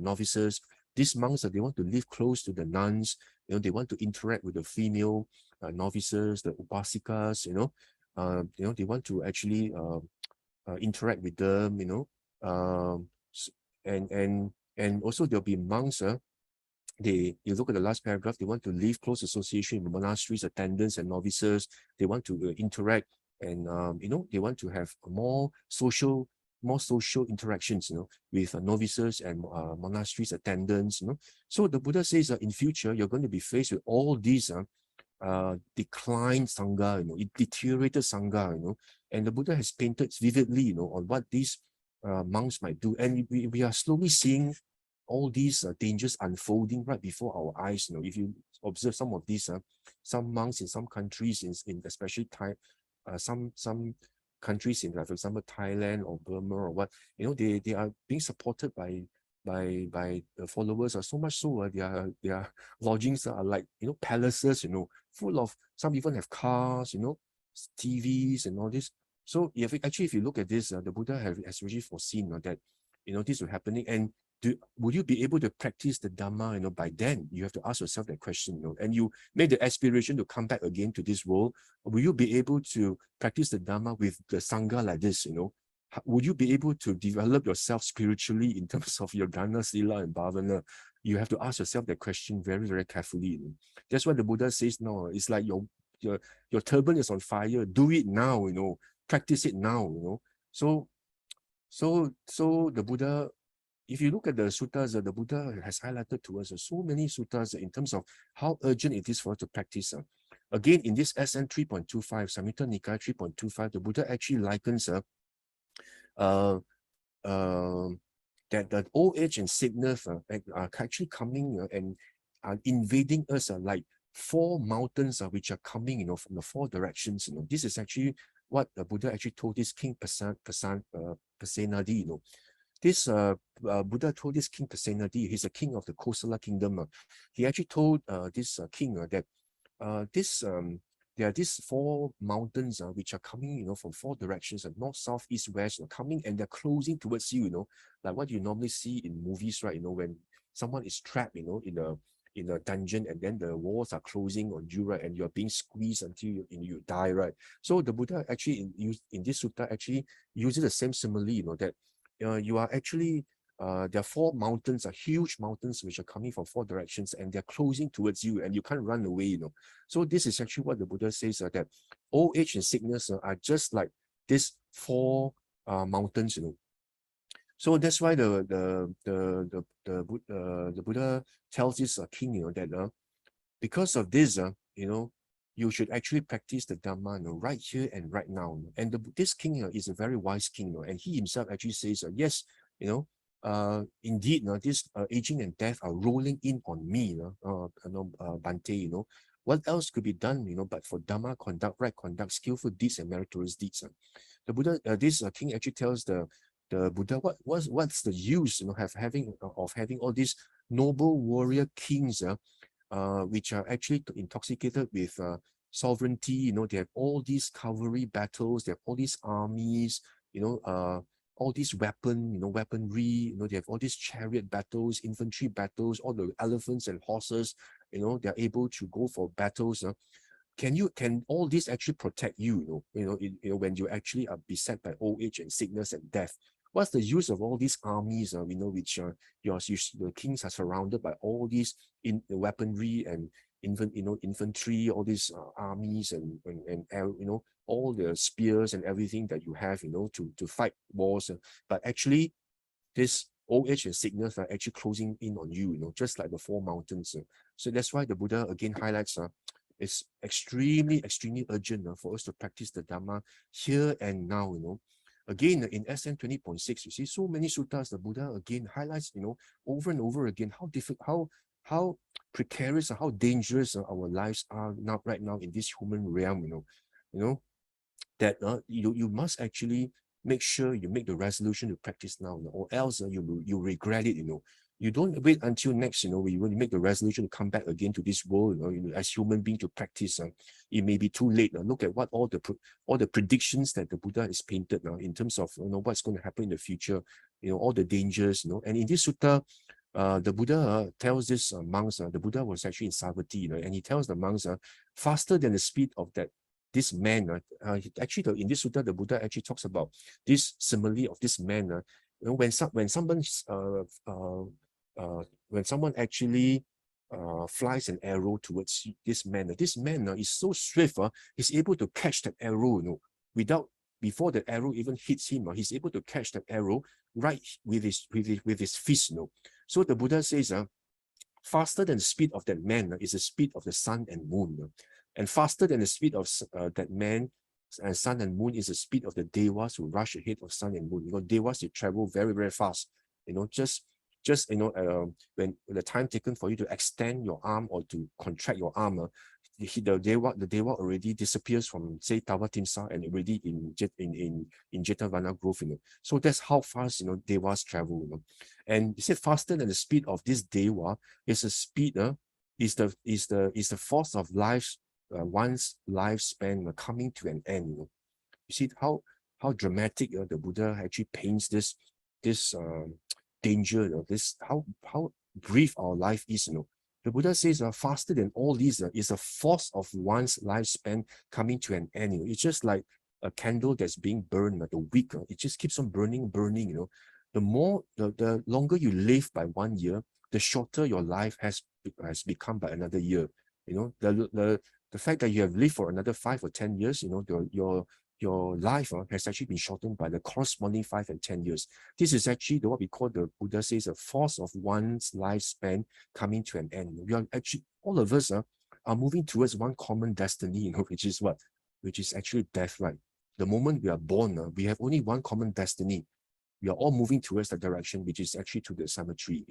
Speaker 4: novices. These monks, they want to live close to the nuns. They want to interact with the female novices, the upasikas. They want to actually interact with them. And also there'll be monks. You look at the last paragraph, they want to live close association with monasteries, attendants, and novices. They want to interact, and they want to have more social interactions, with novices and monasteries, attendants. So the Buddha says that in future you're going to be faced with all these declined sangha, deteriorated sangha, and the Buddha has painted vividly, on what these monks might do, and we are slowly seeing all these dangers unfolding right before our eyes. If you observe some of these, some monks in some countries, in especially some countries in, like, for example, Thailand or Burma or what, they are being supported by the followers, so much so their lodgings are like, palaces, full of, some even have cars, TVs and all this. So if you look at this, the Buddha has really foreseen that, this will happening. And would you be able to practice the Dhamma, by then? You have to ask yourself that question, and you made the aspiration to come back again to this world. Will you be able to practice the Dhamma with the Sangha like this, Would you be able to develop yourself spiritually in terms of your dana, sila, and bhavana? You have to ask yourself that question very, very carefully. That's what the Buddha says now. It's like your turban is on fire. Do it now, practice it now, So the Buddha if you look at the suttas, the Buddha has highlighted to us so many suttas in terms of how urgent it is for us to practice. Again, in this SN 3.25, Samyutta Nikaya 3.25, the Buddha actually likens that the old age and sickness are actually coming and are invading us like four mountains which are coming, from the four directions. This is actually what the Buddha actually told this King Pasenadi. This Buddha told this King Pasenadi, he's a king of the Kosala kingdom. He actually told this king that there are these four mountains which are coming, from four directions, north, south, east, west, coming, and they're closing towards you, like what you normally see in movies, right? When someone is trapped, in a dungeon, and then the walls are closing on you, right? And you're being squeezed until you die, right? So the Buddha actually in this sutta actually uses the same simile, that you are actually there are four mountains, huge mountains which are coming from four directions, and they're closing towards you, and you can't run away. So this is actually what the Buddha says, that old age and sickness are just like these four mountains. So that's why the Buddha tells this king, that because of this, you should actually practice the Dhamma, right here and right now. And this king is a very wise king, and he himself actually says, yes, indeed, this aging and death are rolling in on me, Bhante. What else could be done, but for Dhamma conduct, right conduct, skillful deeds, and meritorious deeds. The Buddha, this king actually tells the Buddha, what's the use, of having all these noble warrior kings, which are actually intoxicated with sovereignty. They have all these cavalry battles, they have all these armies, all these weaponry, they have all these chariot battles, infantry battles, all the elephants and horses, they're able to go for battles. Can all this actually protect you, when you actually are beset by old age and sickness and death? What's the use of all these armies, which the kings are surrounded by all these weaponry and infantry, all these armies and all the spears and everything that you have, to fight wars. But actually, this old age and sickness are actually closing in on you, just like the four mountains. So that's why the Buddha again highlights it's extremely, extremely urgent for us to practice the Dhamma here and now. Again, in SN 20.6, you see so many suttas, the Buddha again highlights, over and over again how difficult, how precarious, how dangerous our lives are right now in this human realm. That you must actually make sure you make the resolution to practice now, or else you regret it. You don't wait until next, when you make the resolution to come back again to this world, as human being to practice. It may be too late. Look at what all the predictions that the Buddha is painted now in terms of what's going to happen in the future, all the dangers. And in this sutta, the Buddha tells this monks, the Buddha was actually in Savatthi, and he tells the monks, faster than the speed of this man. Actually, in this sutta, the Buddha actually talks about this simile of this man. When someone actually flies an arrow towards this man is so swift, he's able to catch that arrow, before the arrow even hits him, he's able to catch that arrow right with his fist. So the Buddha says, faster than the speed of that man is the speed of the sun and moon, and faster than the speed of that man and sun and moon is the speed of the devas who rush ahead of sun and moon. Devas, they travel very, very fast. When the time taken for you to extend your arm or to contract your arm, the deva already disappears from, say, Tavatimsa, and already in Jetavana Grove. So that's how fast devas travel. And he said faster than the speed of this deva is the speed is the force of life, one's lifespan coming to an end. You see how dramatic the Buddha actually paints this danger, this how brief our life is. The Buddha says faster than all these is the force of one's lifespan coming to an end. It's just like a candle that's being burned, like a wick. It just keeps on burning. The longer you live by 1 year, the shorter your life has become by another year. The fact that you have lived for another 5 or 10 years, your your life has actually been shortened by the corresponding 5 and 10 years. This is actually what we call, the Buddha says, a force of one's lifespan coming to an end. We are actually, all of us are moving towards one common destiny, which is what? Which is actually death, right? The moment we are born, we have only one common destiny. We are all moving towards that direction, which is actually to the cemetery,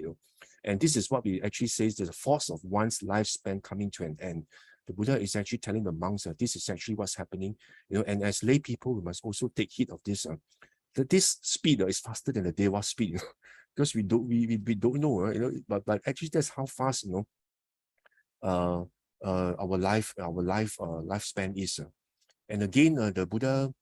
Speaker 4: And this is what we actually say is the force of one's lifespan coming to an end. The Buddha is actually telling the monks that this is actually what's happening, and as lay people, we must also take heed of this. That this speed is faster than the Deva speed, because we don't know, but actually that's how fast, our lifespan is. And again, the Buddha,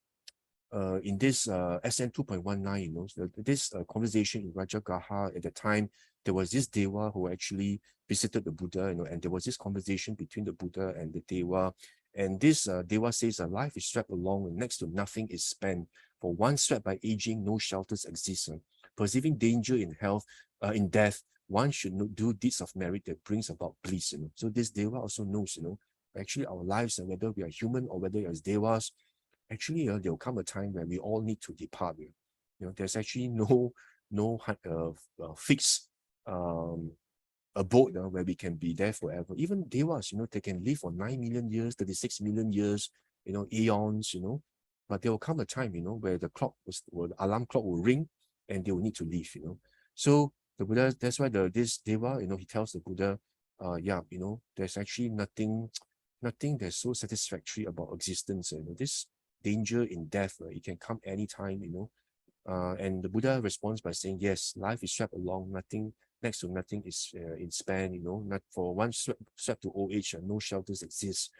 Speaker 4: in this SN 2.19, this conversation in Rajagaha, at the time, there was this Deva who actually visited the Buddha, and there was this conversation between the Buddha and the Deva. And this Deva says, life is swept along and next to nothing is spent. For one swept by aging, no shelters exist. Perceiving danger in health, in death, one should do deeds of merit that brings about bliss. So this Deva also knows, actually our lives, whether we are human or whether as Devas, actually, there will come a time when we all need to depart. There's actually no fixed abode where we can be there forever. Even Devas, they can live for 9 million years, 36 million years, eons, but there will come a time, where the alarm clock will ring and they will need to leave, So the Buddha, that's why this Deva, he tells the Buddha, there's actually nothing that's so satisfactory about existence. This danger in death, it can come anytime, and the Buddha responds by saying, yes, life is swept along, next to nothing is in span, not for one swept to old age, no shelters exist.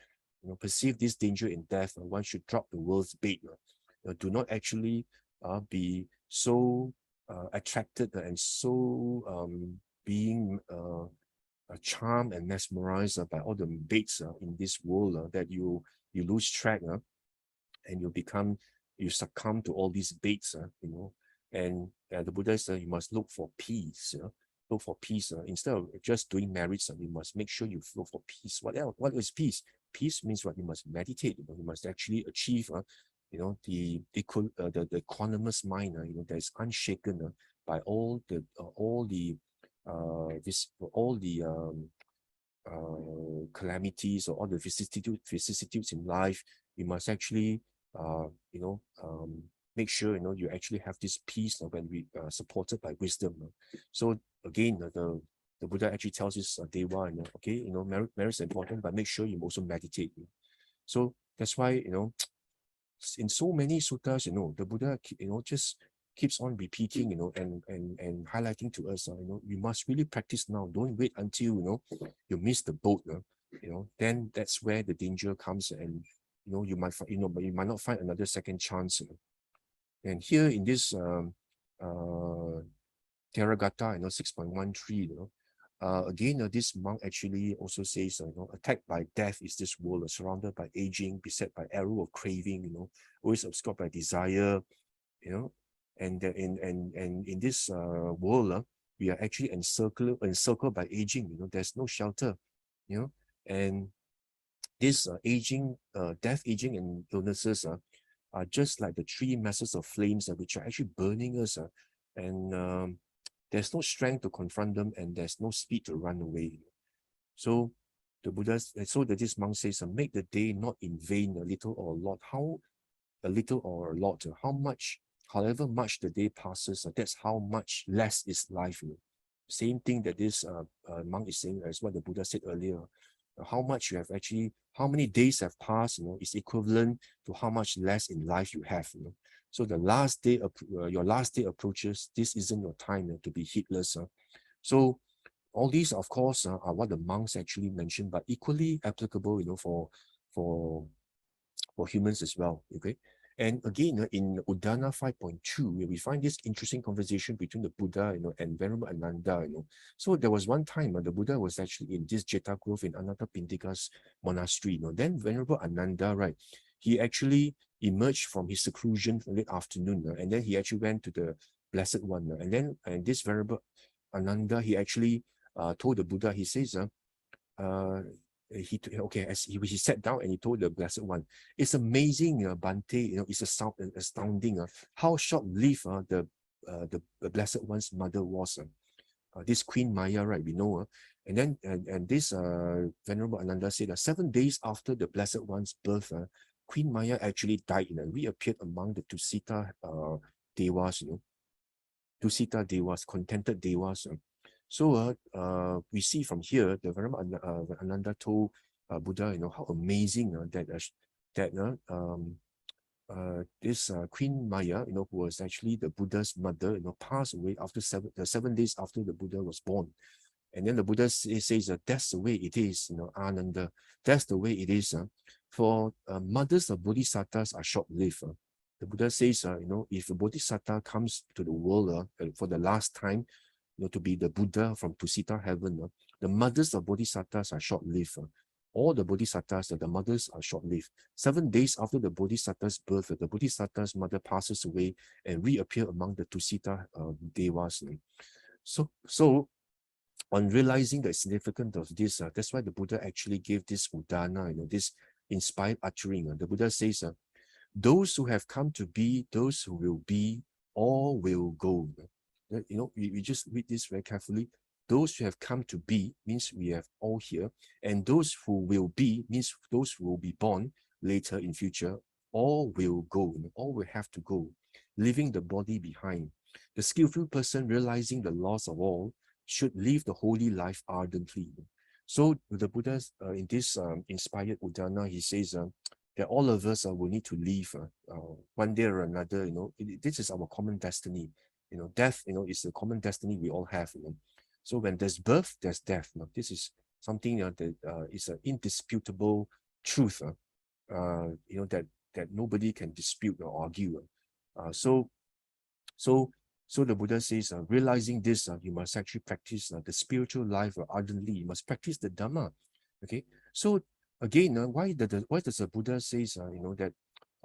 Speaker 4: Perceive this danger in death, one should drop the world's bait. Do not actually be so attracted and so being charmed and mesmerized by all the baits in this world that you lose track, and you succumb to all these baits, and the Buddha said you must look for peace. Look for peace. Instead of just doing merits, you must make sure you look for peace. What else? What is peace? Peace means what? You must meditate. You must actually achieve, the equanimous mind, that is unshaken by all the calamities or all the vicissitudes in life. You must actually, make sure you actually have this peace when we supported by wisdom. So again, the Buddha actually tells this Deva, okay, merit is important, but make sure you also meditate. So that's why, in so many suttas, the Buddha, just keeps on repeating, and highlighting to us, you must really practice now. Don't wait until, you miss the boat, then that's where the danger comes, and, you might, but you might not find another second chance. And here in this Ṱhāragatha, 6.13, again, this monk actually also says, attacked by death is this world, surrounded by aging, beset by arrow of craving, always obscured by desire, and in this world, we are actually encircled by aging. There's no shelter, and this death, aging, and illnesses are just like the 3 masses of flames which are actually burning us, and there's no strength to confront them, and there's no speed to run away. So the Buddha, so that this monk says, make the day not in vain, a little or a lot. How a little or a lot? However much the day passes, that's how much less is life. Same thing that this monk is saying as what the Buddha said earlier. How many days have passed, is equivalent to how much less in life you have. So the last day, your last day approaches. This isn't your time to be heedless. So all these, of course, are what the monks actually mentioned, but equally applicable, for humans as well. Okay. And again, in Udana 5.2, we find this interesting conversation between the Buddha, and Venerable Ananda. So there was one time the Buddha was actually in this Jeta Grove in Anathapindika's monastery. Then Venerable Ananda, right, he actually emerged from his seclusion late afternoon, and then he actually went to the Blessed One. And this Venerable Ananda, he actually told the Buddha, he says, he sat down and he told the Blessed One, it's amazing, Bhante, it's astounding how short-lived the Blessed One's mother was. This Queen Maya, right? We know, and then this Venerable Ananda said that 7 days after the Blessed One's birth, Queen Maya actually died and reappeared among the Tusita Devas, Tusita Devas, contented Devas. So we see from here, the Venerable Ananda told Buddha, how amazing this Queen Maya, who was actually the Buddha's mother, passed away after 7 days after the Buddha was born. And then the Buddha says that that's the way it is, Ananda. That's the way it is. For mothers of bodhisattvas are short-lived. The Buddha says, if a bodhisattva comes to the world for the last time, to be the Buddha from Tusita heaven, the mothers of bodhisattvas are short-lived. All the bodhisattvas, the mothers are short-lived. 7 days after the bodhisattva's birth, the bodhisattva's mother passes away and reappear among the Tusita Devas. So on realizing the significance of this, that's why the Buddha actually gave this udana, this inspired uttering. The Buddha says, those who have come to be, those who will be, all will go. We just read this very carefully. Those who have come to be means we have all here, and those who will be means those who will be born later in future. All will go, all will have to go, leaving the body behind. The skillful person realizing the loss of all should live the holy life ardently. So the Buddha, in this inspired udana, he says that all of us will need to leave one day or another. This is our common destiny. Death, is a common destiny we all have. So when there's birth, there's death. This is something that is an indisputable truth. That nobody can dispute or argue. So the Buddha says, realizing this, you must actually practice the spiritual life ardently. You must practice the Dhamma. Okay. So again, why does the Buddha says, that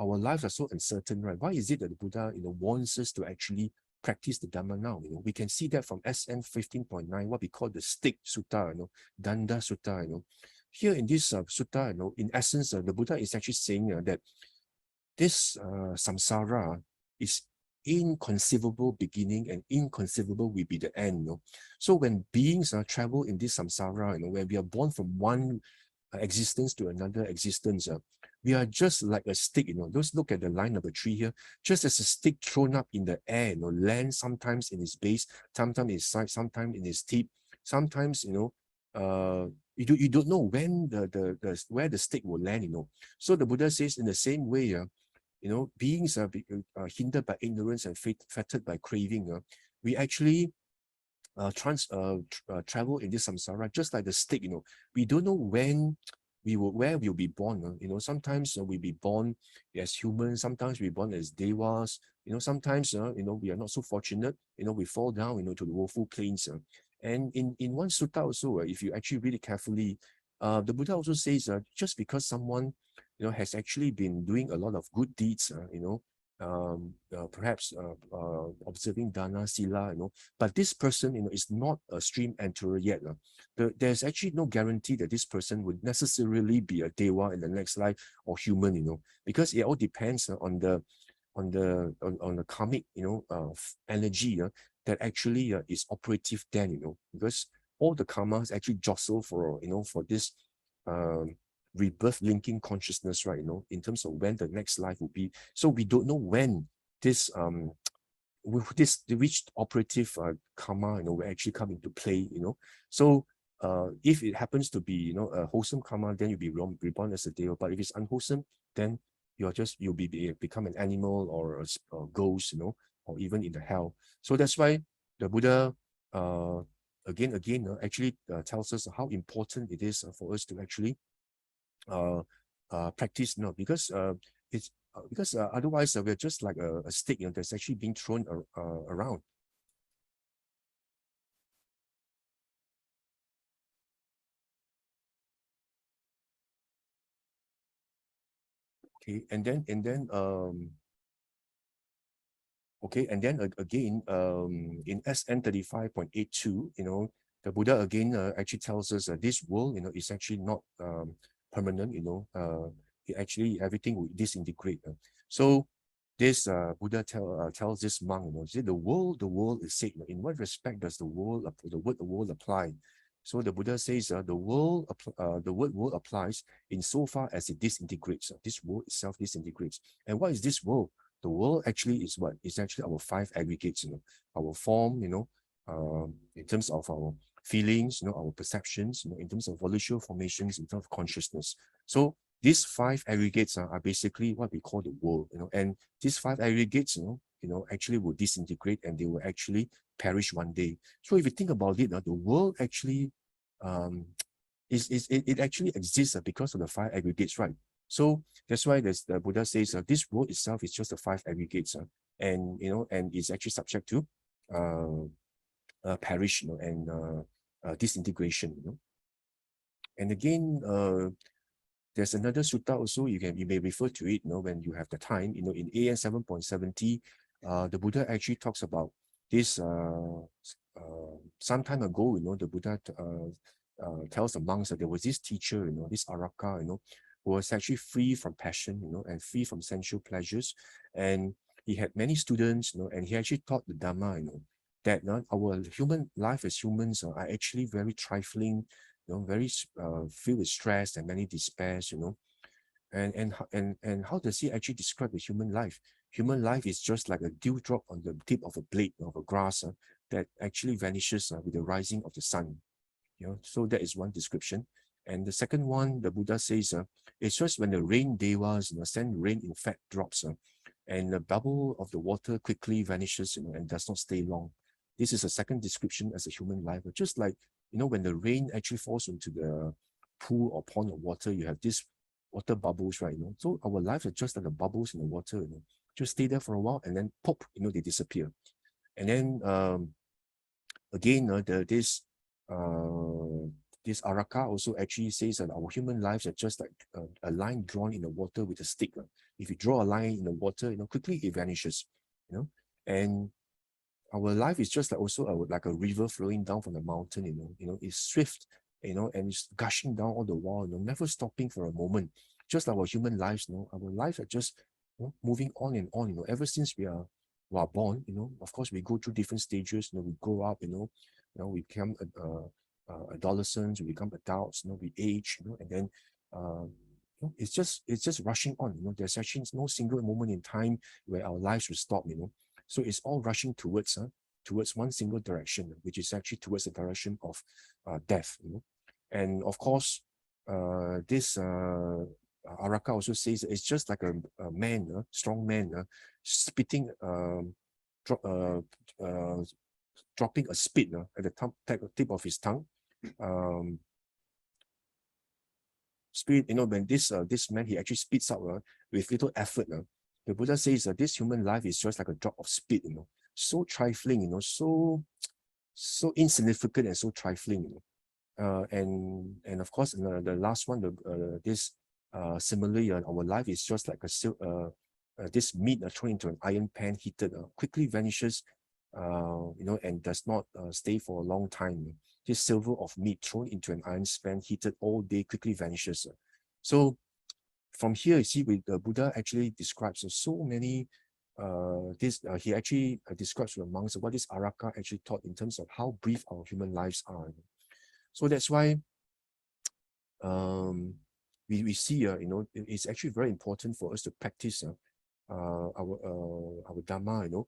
Speaker 4: our lives are so uncertain, right? Why is it that the Buddha, warns us to actually practice the Dhamma now? We can see that from SN 15.9, what we call the stick sutta, Danda sutta. Here in this sutta, in essence, the Buddha is actually saying that this samsara is inconceivable beginning and inconceivable will be the end. So when beings travel in this samsara, when we are born from one existence to another existence, we are just like a stick. Just look at the line of a tree here, just as a stick thrown up in the air, land sometimes in its base, sometimes in its side, sometimes in its tip, sometimes you don't know when where the stick will land. So the Buddha says in the same way, beings are hindered by ignorance and fettered by craving. We actually travel in this samsara just like the stick. We don't know when where we'll be born. Sometimes we'll be born as humans, sometimes we're born as devas. Sometimes we are not so fortunate. We fall down to the woeful plains. And in one sutta also, if you actually read it carefully, the Buddha also says just because someone has actually been doing a lot of good deeds, perhaps observing dana, sila, but this person, is not a stream enterer yet. There's actually no guarantee that this person would necessarily be a deva in the next life or human, because it all depends on the karmic, energy that actually is operative then, because all the karmas actually jostle for this rebirth linking consciousness, right? In terms of when the next life will be. So we don't know when this which operative karma will actually come into play. So if it happens to be a wholesome karma, then you'll be reborn as a deva. But if it's unwholesome, then you'll become an animal or a ghost, or even in the hell. So that's why the Buddha again actually tells us how important it is for us to actually practice, because it's because otherwise we're just like a stick that's actually being thrown around. Okay, and then okay, and then again in SN 35.82, the Buddha again actually tells us that this world, is actually not permanent. It actually everything will disintegrate. So this Buddha tells this monk, say the world is said. In what respect does the word world apply? So the Buddha says the word world applies in so far as it disintegrates. This world itself disintegrates. And what is this world? The world actually is what? It's actually our five aggregates, our form, in terms of our feelings, our perceptions, in terms of volitional formations, in terms of consciousness. So these five aggregates are basically what we call the world, and these five aggregates, actually will disintegrate and they will actually perish one day. So if you think about it, the world actually it actually exists because of the five aggregates, right? So that's why the Buddha says this world itself is just the five aggregates, and is actually subject to perish, and disintegration. And again, there's another sutta also, you may refer to it, when you have the time. In AN 7.70, the Buddha actually talks about this. Some time ago, the Buddha tells the monks that there was this teacher, this 𝓷𝓾𝓷𝓭𝓪, who was actually free from passion, and free from sensual pleasures, and he had many students, and he actually taught the Dhamma, that our human life as humans are actually very trifling, very filled with stress and many despairs, and how does he actually describe the human life? Human life is just like a dewdrop on the tip of a blade of a grass that actually vanishes with the rising of the sun. So that is one description. And the second one, the Buddha says, it's just when the rain devas send rain in fat drops, and the bubble of the water quickly vanishes, and does not stay long. This is a second description as a human life. Just like, when the rain actually falls into the pool or pond of water, you have these water bubbles, right? So our lives are just like the bubbles in the water, just stay there for a while and then pop, they disappear. And then again, this 𝓷𝓾𝓷𝓭𝓪 also actually says that our human lives are just like a line drawn in the water with a stick. If you draw a line in the water, quickly it vanishes. And our life is just like also like a river flowing down from the mountain. It's swift, and it's gushing down all the while, never stopping for a moment. Just like our human lives, our lives are just moving on and on. Ever since we are born, of course we go through different stages. We grow up, we become adolescents, we become adults, we age, and then it's just rushing on. There's actually no single moment in time where our lives will stop. So it's all rushing towards one single direction, which is actually towards the direction of death. And of course, this 𝓷𝓾𝓷𝓭𝓪 also says it's just like a man, strong man, spitting, dropping a spit at the tip of his tongue. Spirit, when this man, he actually spits out with little effort. The Buddha says that this human life is just like a drop of spit, so trifling, so insignificant and so trifling. And of course, the last one, similarly, our life is just like this meat thrown into an iron pan, heated, quickly vanishes, and does not stay for a long time. This silver of meat thrown into an iron pan, heated all day, quickly vanishes. So from here, you see, the Buddha actually describes so many. He actually describes to the monks what this 𝓷𝓾𝓷𝓭𝓪 actually taught in terms of how brief our human lives are. So that's why we see, it's actually very important for us to practice our Dhamma,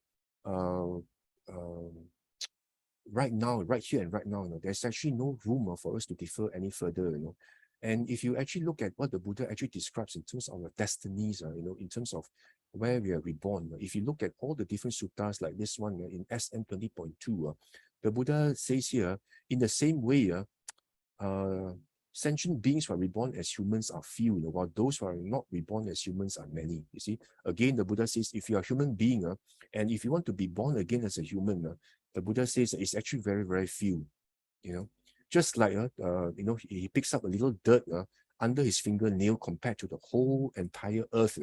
Speaker 4: right now, right here and right now. There's actually no room for us to defer any further. And if you actually look at what the Buddha actually describes in terms of our destinies, in terms of where we are reborn, if you look at all the different suttas like this one in SM 20.2, the Buddha says here, in the same way, sentient beings who are reborn as humans are few, while those who are not reborn as humans are many. You see, again, the Buddha says, if you're a human being, and if you want to be born again as a human, the Buddha says it's actually very, very few. Just like he picks up a little dirt under his fingernail compared to the whole entire earth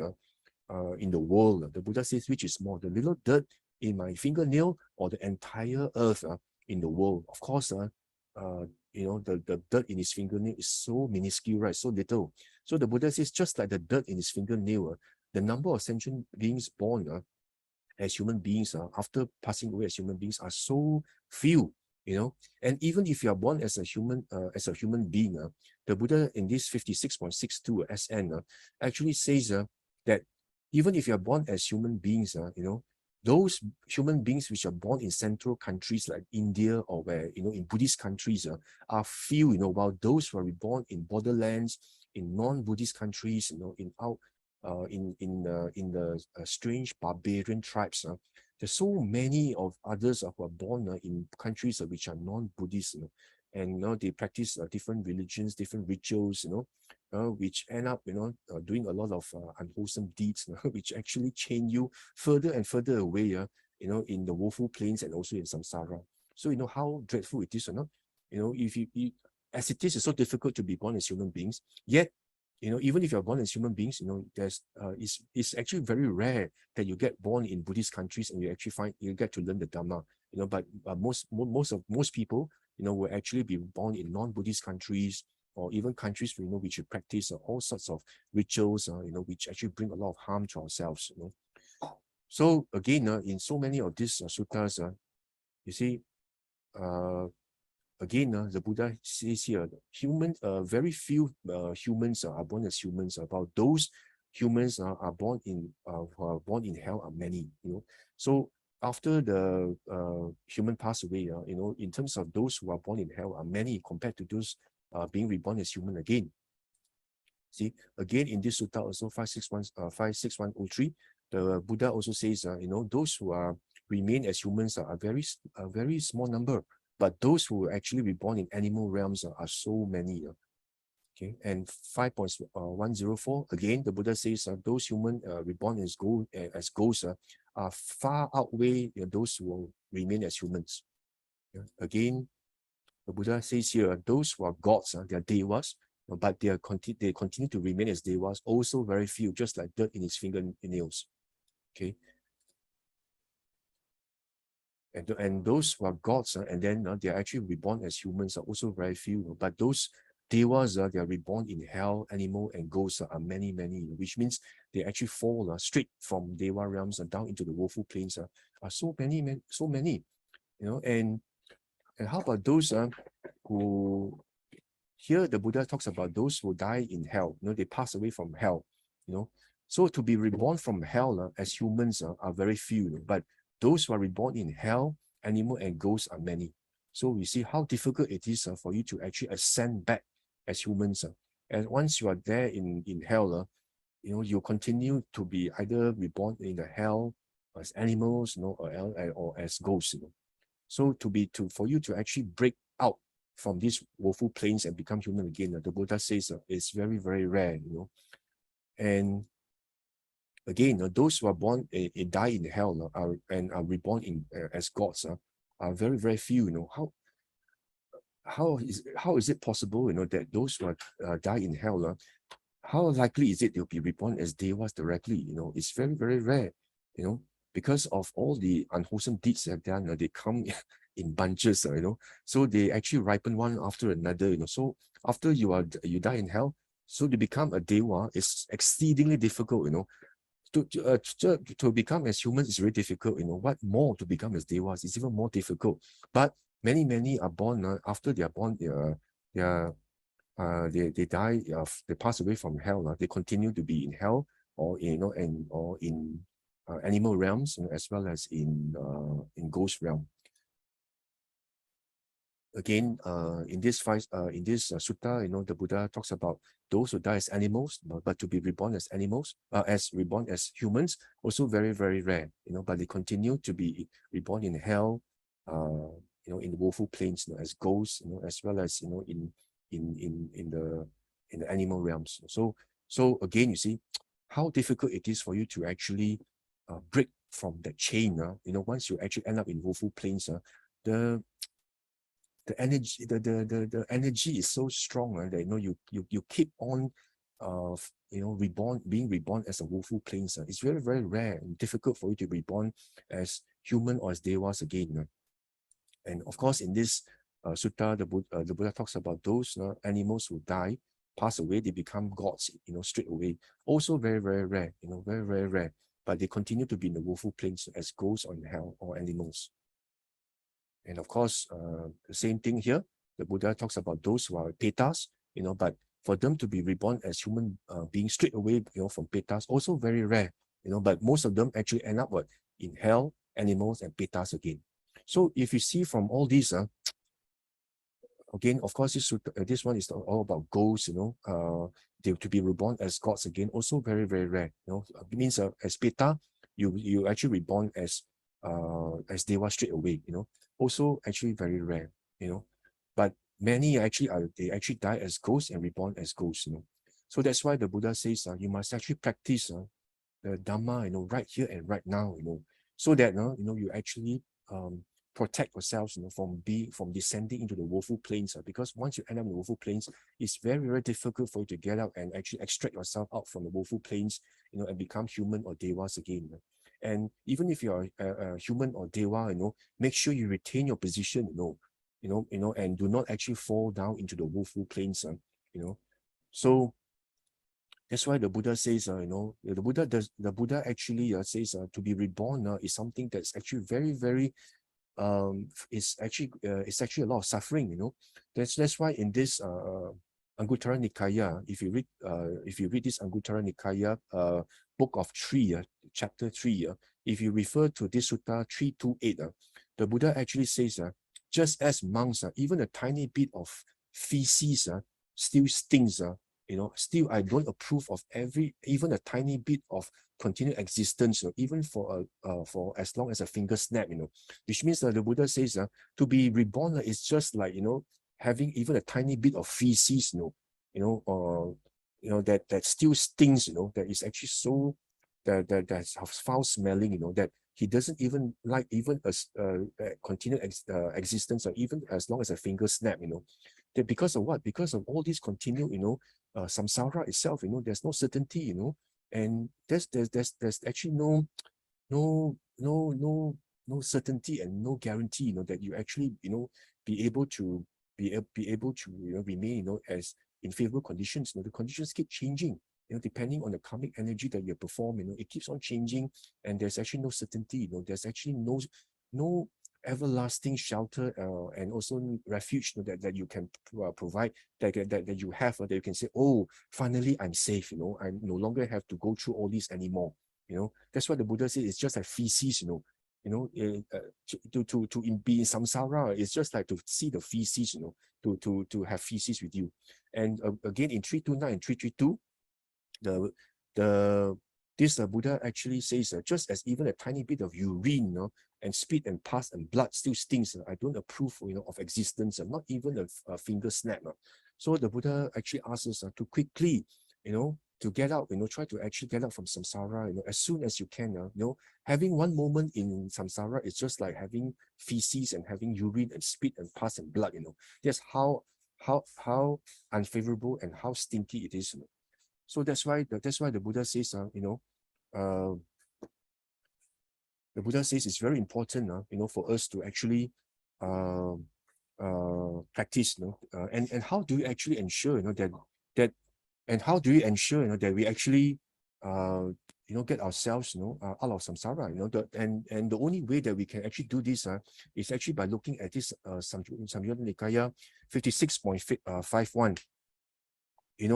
Speaker 4: in the world. The Buddha says, which is more, the little dirt in my fingernail or the entire earth in the world? Of course, the dirt in his fingernail is so minuscule, right? So little. So the Buddha says, just like the dirt in his fingernail, the number of sentient beings born as human beings after passing away as human beings are so few, and even if you are born as a human being, the Buddha in this 56.62 SN actually says that even if you are born as human beings, those human beings which are born in central countries like India or where, in Buddhist countries are few, while those who are reborn in borderlands, in non-Buddhist countries, in the strange barbarian tribes, there's so many of others who are born in countries which are non-Buddhist, and they practice different religions, different rituals, which end up, doing a lot of unwholesome deeds, which actually chain you further and further away, in the woeful plains and also in samsara. So how dreadful it is, or not? If you as it is, it's so difficult to be born as human beings. Yet, even if you're born as human beings, it's actually very rare that you get born in Buddhist countries and you get to learn the Dhamma. But most people, will actually be born in non-Buddhist countries, or even countries, which practice all sorts of rituals, which actually bring a lot of harm to ourselves. So again, in so many of these suttas, you see, again, the Buddha says here, very few humans are born as humans. About those humans are born in who are born in hell are many. So after the human pass away, in terms of those who are born in hell are many compared to those being reborn as human again. See, again in this sutta also 56103, the Buddha also says, those who are remain as humans are a very small number, but those who actually reborn in animal realms are so many. Okay, and 5.104, again, the Buddha says those human reborn as ghosts are far outweigh those who will remain as humans. Again, the Buddha says here, those who are gods, they are devas, but they continue to remain as devas, also very few, just like dirt in his fingernails. Okay. And those who are gods, and then they are actually reborn as humans, are also very few. But those devas, they are reborn in hell, animal, and ghosts are many, many, which means they actually fall straight from deva realms down into the woeful plains. Are so many, so many. And how about those who, here the Buddha talks about those who die in hell, they pass away from hell, So to be reborn from hell as humans are very few, but those who are reborn in hell, animal, and ghosts are many. So we see how difficult it is for you to actually ascend back as humans. And once you are there in hell, you continue to be either reborn in the hell as animals, or as ghosts. So for you to actually break out from these woeful plains and become human again, the Buddha says it's very, very rare. And again, those who are born and die in hell and are reborn as gods are very, very few. How is it possible, that those who die in hell, how likely is it they'll be reborn as devas directly? It's very, very rare. Because of all the unwholesome deeds they have done, they come in bunches. So they actually ripen one after another. So after you die in hell, so to become a deva is exceedingly difficult. To become as humans is very difficult. What more to become as devas is even more difficult. But many are born after they are born. They die. They pass away from hell. They continue to be in hell, or or in animal realms, as well as in ghost realm. Again, in this sutta, the Buddha talks about those who die as animals, but to be reborn as animals, reborn as humans, also very, very rare. But they continue to be reborn in hell, in the woeful plains, as ghosts, as well as in the animal realms. So again, you see how difficult it is for you to actually break from that chain. Once you actually end up in woeful plains, the energy, the energy is so strong that you keep on being reborn as a woeful plains. It's very, very rare and difficult for you to be born as human or as devas again. And of course, in this sutta, the Buddha talks about those animals who die, pass away, they become gods, straight away. Also very, very rare, very, very rare. But they continue to be in the woeful planes as ghosts or in hell or animals. And of course, the same thing here. The Buddha talks about those who are petas, but for them to be reborn as human beings straight away, from petas, also very rare, but most of them actually end up in hell, animals, and petas again. So if you see from all these, again, of course, this one is all about ghosts, they to be reborn as gods again, also very, very rare. It means as peta, you actually reborn as Deva straight away, also actually very rare, but many actually they actually die as ghosts and reborn as ghosts, So that's why the Buddha says you must actually practice the Dhamma, right here and right now, so that you actually protect yourselves, from descending into the woeful planes. Because once you end up in the woeful planes, it's very, very difficult for you to get out and actually extract yourself out from the woeful planes, and become human or devas again. And even if you're a human or deva, make sure you retain your position, and do not actually fall down into the woeful planes, So that's why the Buddha says, the Buddha actually says to be reborn is something that's actually very, very it's actually a lot of suffering, That's why in this 𝓤𝓷𝓲𝓷𝓷 Nikaya, if you read this 𝓤𝓷𝓷𝓷𝓷 Nikaya, book of 3, chapter 3, if you refer to this sutta 328, the Buddha actually says, just as monks, even a tiny bit of feces still stings, still I don't approve of even a tiny bit of continued existence, even for as long as a finger snap, which means that the Buddha says to be reborn is just like, having even a tiny bit of feces, that still stings, that is actually so that's foul smelling, that he doesn't even like even a continued existence, or even as long as a finger snap, that because of what? Because of all these continued, samsara itself, there's no certainty, and there's actually no certainty and no guarantee, that you actually, be able to remain, as in favorable conditions. The conditions keep changing, depending on the karmic energy that you perform, it keeps on changing, and there's actually no certainty, there's actually no everlasting shelter and also refuge that you can provide, that you have, that you can say, oh, finally I'm safe, I no longer have to go through all this anymore. That's what the Buddha says. It's just like feces, to be in samsara, it's just like to see the feces, to have feces with you. And again, in 329 and 332, this Buddha actually says, just as even a tiny bit of urine, and spit and pus and blood still stings, I don't approve, of existence, not even a finger snap. So the Buddha actually asks us to quickly, to get out, try to actually get out from samsara, as soon as you can. Having one moment in samsara is just like having feces and having urine and spit and pus and blood. That's how unfavorable and how stinky it is. So that's why the Buddha says, the Buddha says it's very important, for us to actually practice, and how do you actually ensure, and how do you ensure, that we actually, get ourselves, out of samsara, and the only way that we can actually do this is actually by looking at this Samyutta Nikaya 56.51,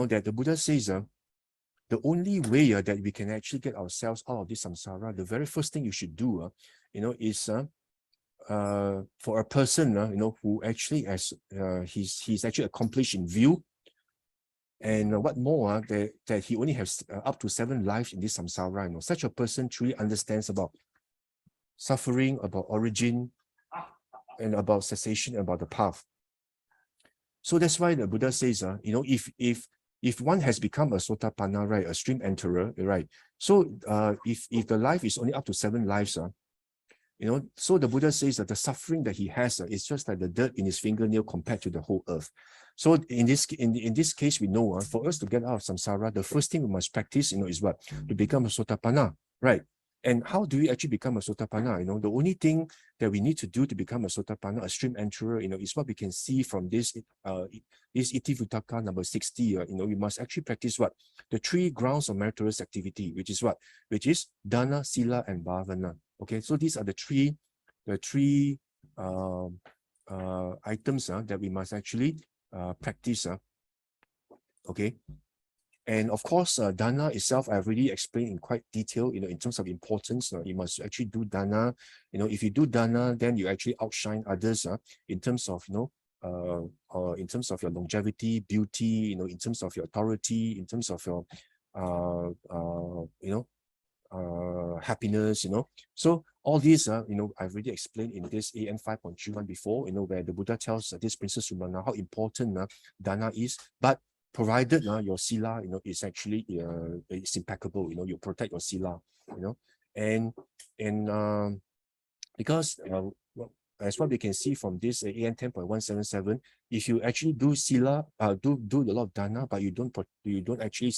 Speaker 4: that the Buddha says, the only way that we can actually get ourselves out of this samsara, the very first thing you should do, is for a person, who actually has he's actually accomplished in view, and what more, that he only has up to 7 lives in this samsara. Such a person truly understands about suffering, about origin, and about cessation, about the path. So that's why the Buddha says, if one has become a Satipatthana, right, a stream enterer, right, so if the life is only up to 7 lives, so the Buddha says that the suffering that he has is just like the dirt in his fingernail compared to the whole earth. So in this case, we know, for us to get out of samsara, the first thing we must practice, is what? To become a Satipatthana, right? And how do we actually become a Sotapanna? You know, the only thing that we need to do to become a Sotapanna, a stream enterer, you know, is what we can see from this Iti-Vitakka number 60. You know, we must actually practice what? The 3 grounds of meritorious activity, which is what? Which is Dana, Sila, and Bhavana. Okay, so these are the three items that we must actually practice. Okay. And of course, dana itself, I've already explained in quite detail, you know, in terms of importance. You must actually do dana. You know, if you do dana, then you actually outshine others in terms of, you know, in terms of your longevity, beauty, you know, in terms of your authority, in terms of your, you know, happiness, you know. So all these, you know, I've already explained in this AN 5.31 before, you know, where the Buddha tells this Princess Sumana how important dana is. But provided your sila, you know, is actually it's impeccable, you know, you protect your sila, you know, and because as what we can see from this AN 10.177, if you actually do sila, do a lot of dana, but you don't actually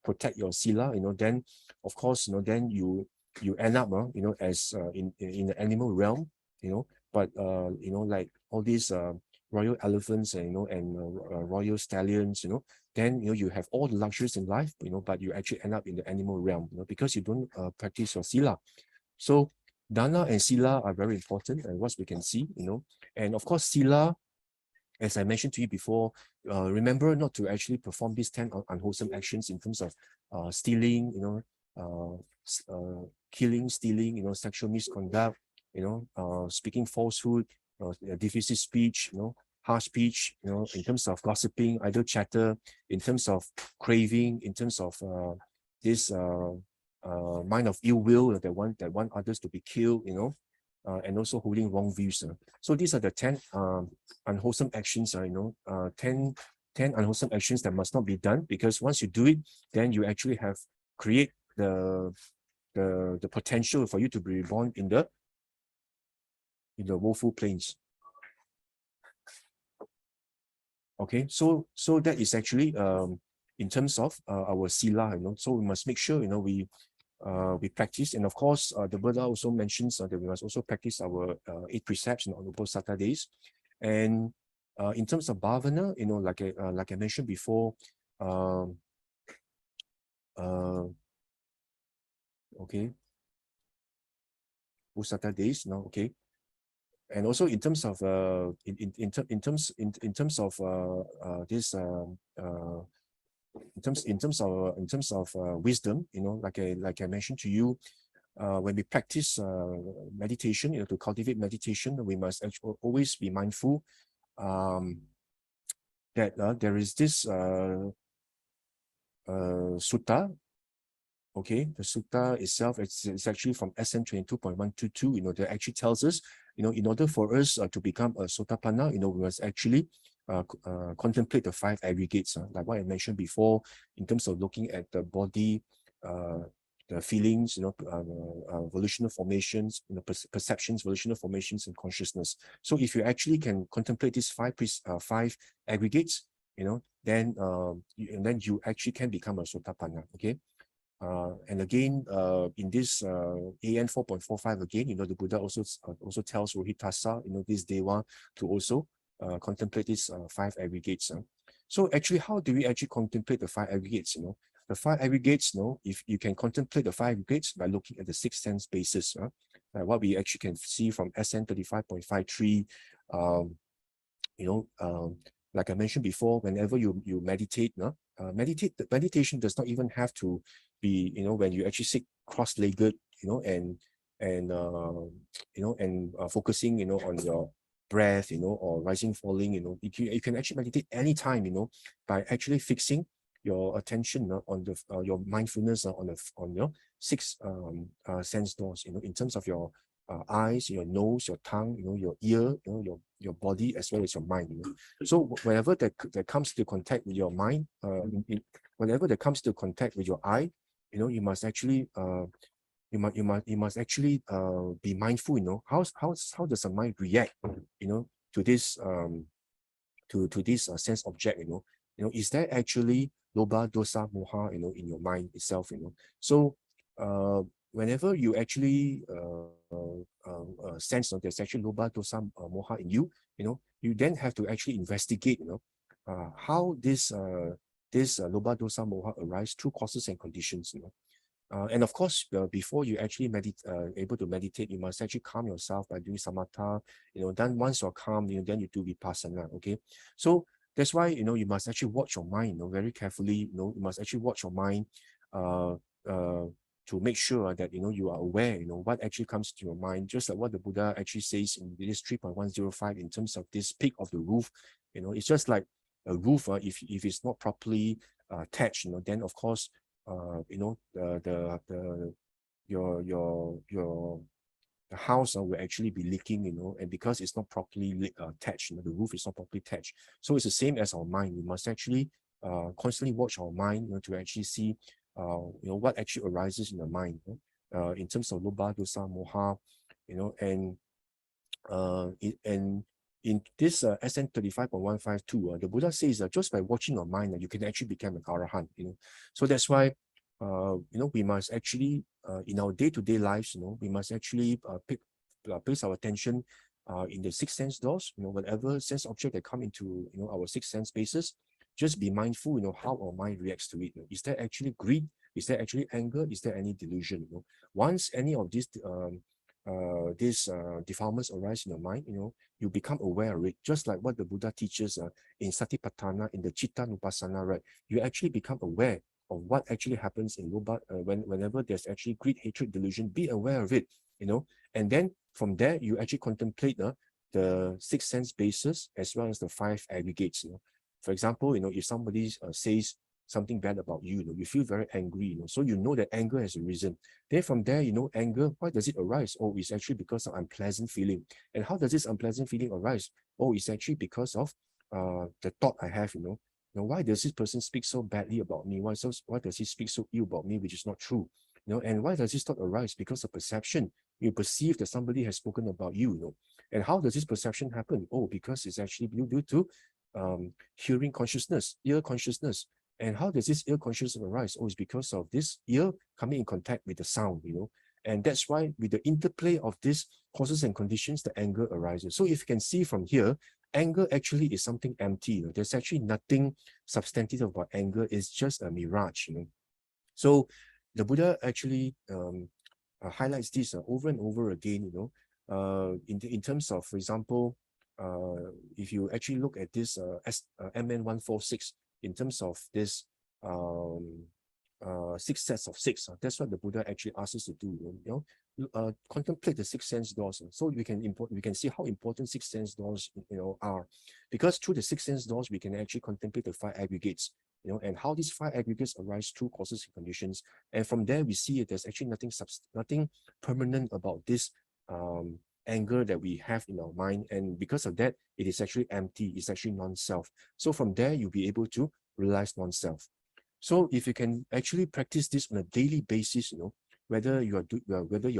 Speaker 4: protect your sila, you know, then of course, you know, then you end up, you know, as in the animal realm, you know, but you know, like all these royal elephants and, you know, and royal stallions, you know, then, you know, you have all the luxuries in life, you know, but you actually end up in the animal realm, you know, because you don't practice your sila. So dana and sila are very important, and what we can see, you know, and of course sila, as I mentioned to you before, remember not to actually perform these 10 unwholesome actions in terms of stealing, you know, killing, stealing, you know, sexual misconduct, you know, speaking falsehood, diffusive speech, you know, harsh speech, you know, in terms of gossiping, idle chatter, in terms of craving, in terms of this mind of ill will that want others to be killed, you know, and also holding wrong views. So these are the 10 unwholesome actions, you know, 10 unwholesome actions that must not be done, because once you do it, then you actually create the potential for you to be reborn in the woeful plains. Okay, so that is actually in terms of our sila, you know, so we must make sure, you know, we practice. And of course, the Buddha also mentions that we must also practice our 8 precepts on Uposatha days. And in terms of bhavana, you know, like I mentioned before, okay, Uposatha days now, okay. And also in terms of in terms of this in terms of wisdom, you know, like I mentioned to you, when we practice meditation, you know, to cultivate meditation, we must actually always be mindful that there is this sutta. Okay, the sutta itself, it's actually from SN 22.122, you know, that actually tells us, you know, in order for us to become a Sotapanna, you know, we must actually contemplate the 5 aggregates, like what I mentioned before, in terms of looking at the body, the feelings, you know, volitional formations, you know, perceptions, volitional formations, and consciousness. So if you actually can contemplate these 5 aggregates, you know, then you actually can become a Sotapanna. Okay. And again, in this AN 4.45 again, you know, the Buddha also tells Rohitassa, you know, this Deva, to also contemplate these 5 aggregates. So actually, how do we actually contemplate the 5 aggregates? You know, the 5 aggregates, you know, if you can contemplate the 5 aggregates by looking at the 6 sense bases, what we actually can see from SN 35.53, you know, like I mentioned before, whenever you meditate, meditation does not even have to be, you know, when you actually sit cross-legged, you know, and you know, and focusing, you know, on your breath, you know, or rising, falling, you know, you can actually meditate anytime, you know, by actually fixing your attention on the your mindfulness on your 6 sense doors, you know, in terms of your eyes, your nose, your tongue, you know, your ear, you know, your body, as well as your mind. You know? So whenever that comes to contact with your mind, whenever that comes to contact with your eye, you know, you must actually you must actually be mindful. You know, how does the mind react, you know, to this to this sense object? You know, is there actually lobha, dosa, moha, you know, in your mind itself? You know, so whenever you actually sense there's actually lohbha, dosa, moha in you, you then have to actually investigate, how this lohbha, dosa, moha arise through causes and conditions, and of course, before you actually able to meditate, you must actually calm yourself by doing samatha. Then once you're calm, then you do vipassana. Okay, so that's why you must actually watch your mind, very carefully. You must actually watch your mind, to make sure that you are aware, what actually comes to your mind. Just like what the Buddha actually says in this 3.105 in terms of this peak of the roof. It's just like a roof. If it's not properly attached, then of course, the house will actually be leaking, and because it's not properly attached, the roof is not properly attached. So it's the same as our mind. We must actually constantly watch our mind, to actually see, what actually arises in the mind, in terms of lohbha, dosa, moha, and in this SN 35.152, the Buddha says that just by watching your mind, you can actually become an arahant. So that's why, we must actually, in our day-to-day lives, we must actually place our attention in the six sense doors. Whatever sense object that come into our six sense spaces, just be mindful, how our mind reacts to it. Is there actually greed? Is there actually anger? Is there any delusion? Once any of these defilements arise in your mind, you become aware of it, just like what the Buddha teaches in Satipatthana, in the Citta Nupassana, right? You actually become aware of what actually happens in lohbha, whenever there's actually greed, hatred, delusion. Be aware of it, and then from there you actually contemplate the six sense bases as well as the five aggregates. For example, if somebody says something bad about you, you feel very angry, so that anger has arisen. Then from there, anger, why does it arise? Oh, it's actually because of unpleasant feeling. And how does this unpleasant feeling arise? Oh, it's actually because of the thought I have, why does this person speak so badly about me? Why does he speak so ill about me, which is not true? And why does this thought arise? Because of perception. You perceive that somebody has spoken about you, And how does this perception happen? Oh, because it's actually due to hearing consciousness, ear consciousness. And how does this ear consciousness arise? Oh, it's because of this ear coming in contact with the sound, And that's why with the interplay of these causes and conditions, the anger arises. So if you can see from here, anger actually is something empty. There's actually nothing substantive about anger. It's just a mirage, So the Buddha actually highlights this over and over again, in terms of, for example, if you actually look at this MN 146, in terms of this 6 sets of 6, that's what the Buddha actually asks us to do. Contemplate the 6 sense doors, so we can see how important 6 sense doors are, because through the 6 sense doors we can actually contemplate the 5 aggregates, and how these 5 aggregates arise through causes and conditions, and from there we see there's actually nothing permanent about this anger that we have in our mind, and because of that it is actually empty, it's actually non-self. So from there you'll be able to realize non-self. So if you can actually practice this on a daily basis, whether you're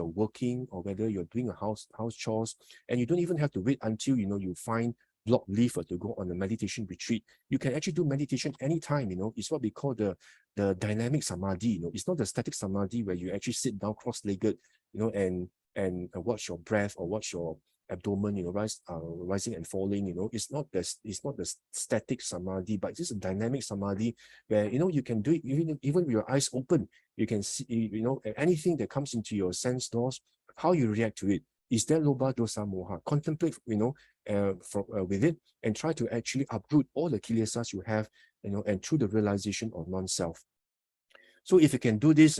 Speaker 4: working or whether you're doing a house chores, and you don't even have to wait until you find block leave to go on a meditation retreat. You can actually do meditation anytime. It's what we call the dynamic samadhi. It's not the static samadhi where you actually sit down cross-legged, and watch your breath or watch your abdomen, rising and falling. It's not the static samadhi, but it's a dynamic samadhi where you can do it even with your eyes open. You can see anything that comes into your sense doors, how you react to it. Is there lohbha, dosa, moha? Contemplate with it, and try to actually uproot all the kilesas you have, and through the realization of non-self. So if you can do this,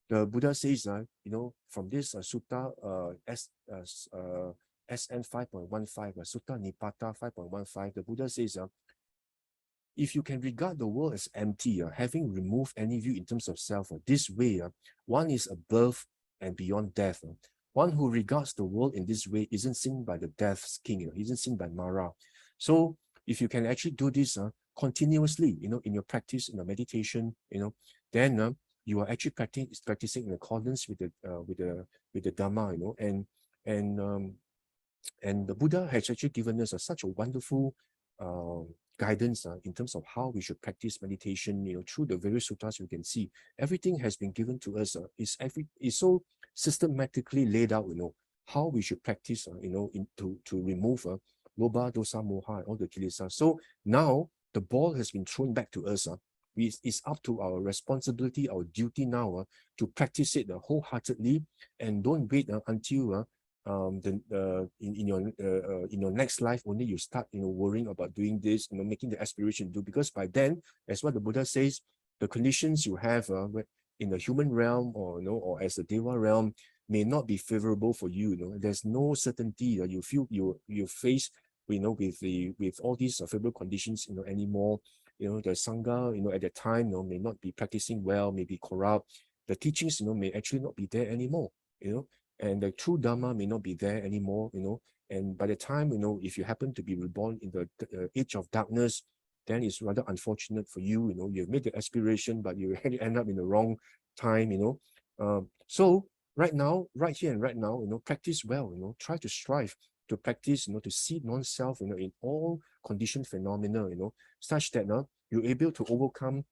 Speaker 4: the Buddha says, from this sutta SN 5.15, Sutta Nipata 5.15, the Buddha says, if you can regard the world as empty, having removed any view in terms of self, this way, one is above and beyond death. One who regards the world in this way isn't seen by the death's king, isn't seen by Mara. So if you can actually do this continuously, in your practice, in your meditation, then you are actually practicing in accordance with the Dhamma, and the Buddha has actually given us such a wonderful guidance in terms of how we should practice meditation. Through the various suttas, you can see everything has been given to us. Is so systematically laid out. How we should practice. To remove lobha, dosa, moha, and all the kilesa. So now the ball has been thrown back to us. It's up to our responsibility, our duty now to practice it wholeheartedly, and don't wait until in your next life only you start worrying about doing this, making the aspiration to do, because by then, as what the Buddha says, the conditions you have in the human realm or as a deva realm may not be favorable for you. There's no certainty that you feel you face with all these favorable conditions anymore. The sangha at the time may not be practicing well, may be corrupt. The teachings may actually not be there anymore. And the true Dhamma may not be there anymore. And by the time if you happen to be reborn in the age of darkness, then it's rather unfortunate for you. You've made the aspiration, but you end up in the wrong time. So right now, right here and right now, practice well. Try to strive to practice, to see non-self, in all conditioned phenomena, such that you're able to overcome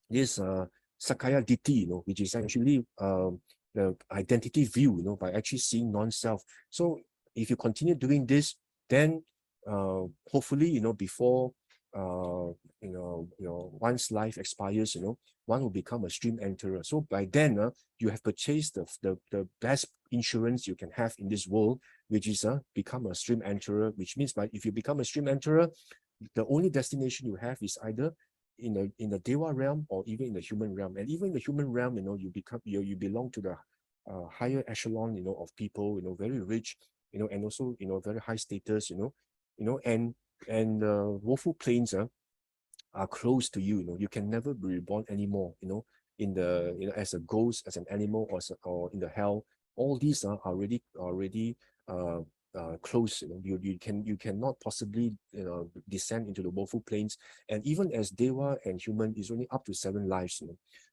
Speaker 4: this Sakaya Ditti, which is actually the identity view, by actually seeing non-self. So if you continue doing this, then hopefully, before one's life expires, one will become a stream enterer. So by then, you have purchased the best insurance you can have in this world, which is become a stream enterer, which means if you become a stream enterer, the only destination you have is either in the Deva realm or even in the human realm. And even in the human realm, you belong to the higher echelon, of people, very rich, and also, very high status, and woeful plains are close to you. You can never be reborn anymore, in the as a ghost, as an animal, or in the hell. All these are already close. You cannot possibly descend into the woeful plains. And even as Deva and human is only up to 7 lives.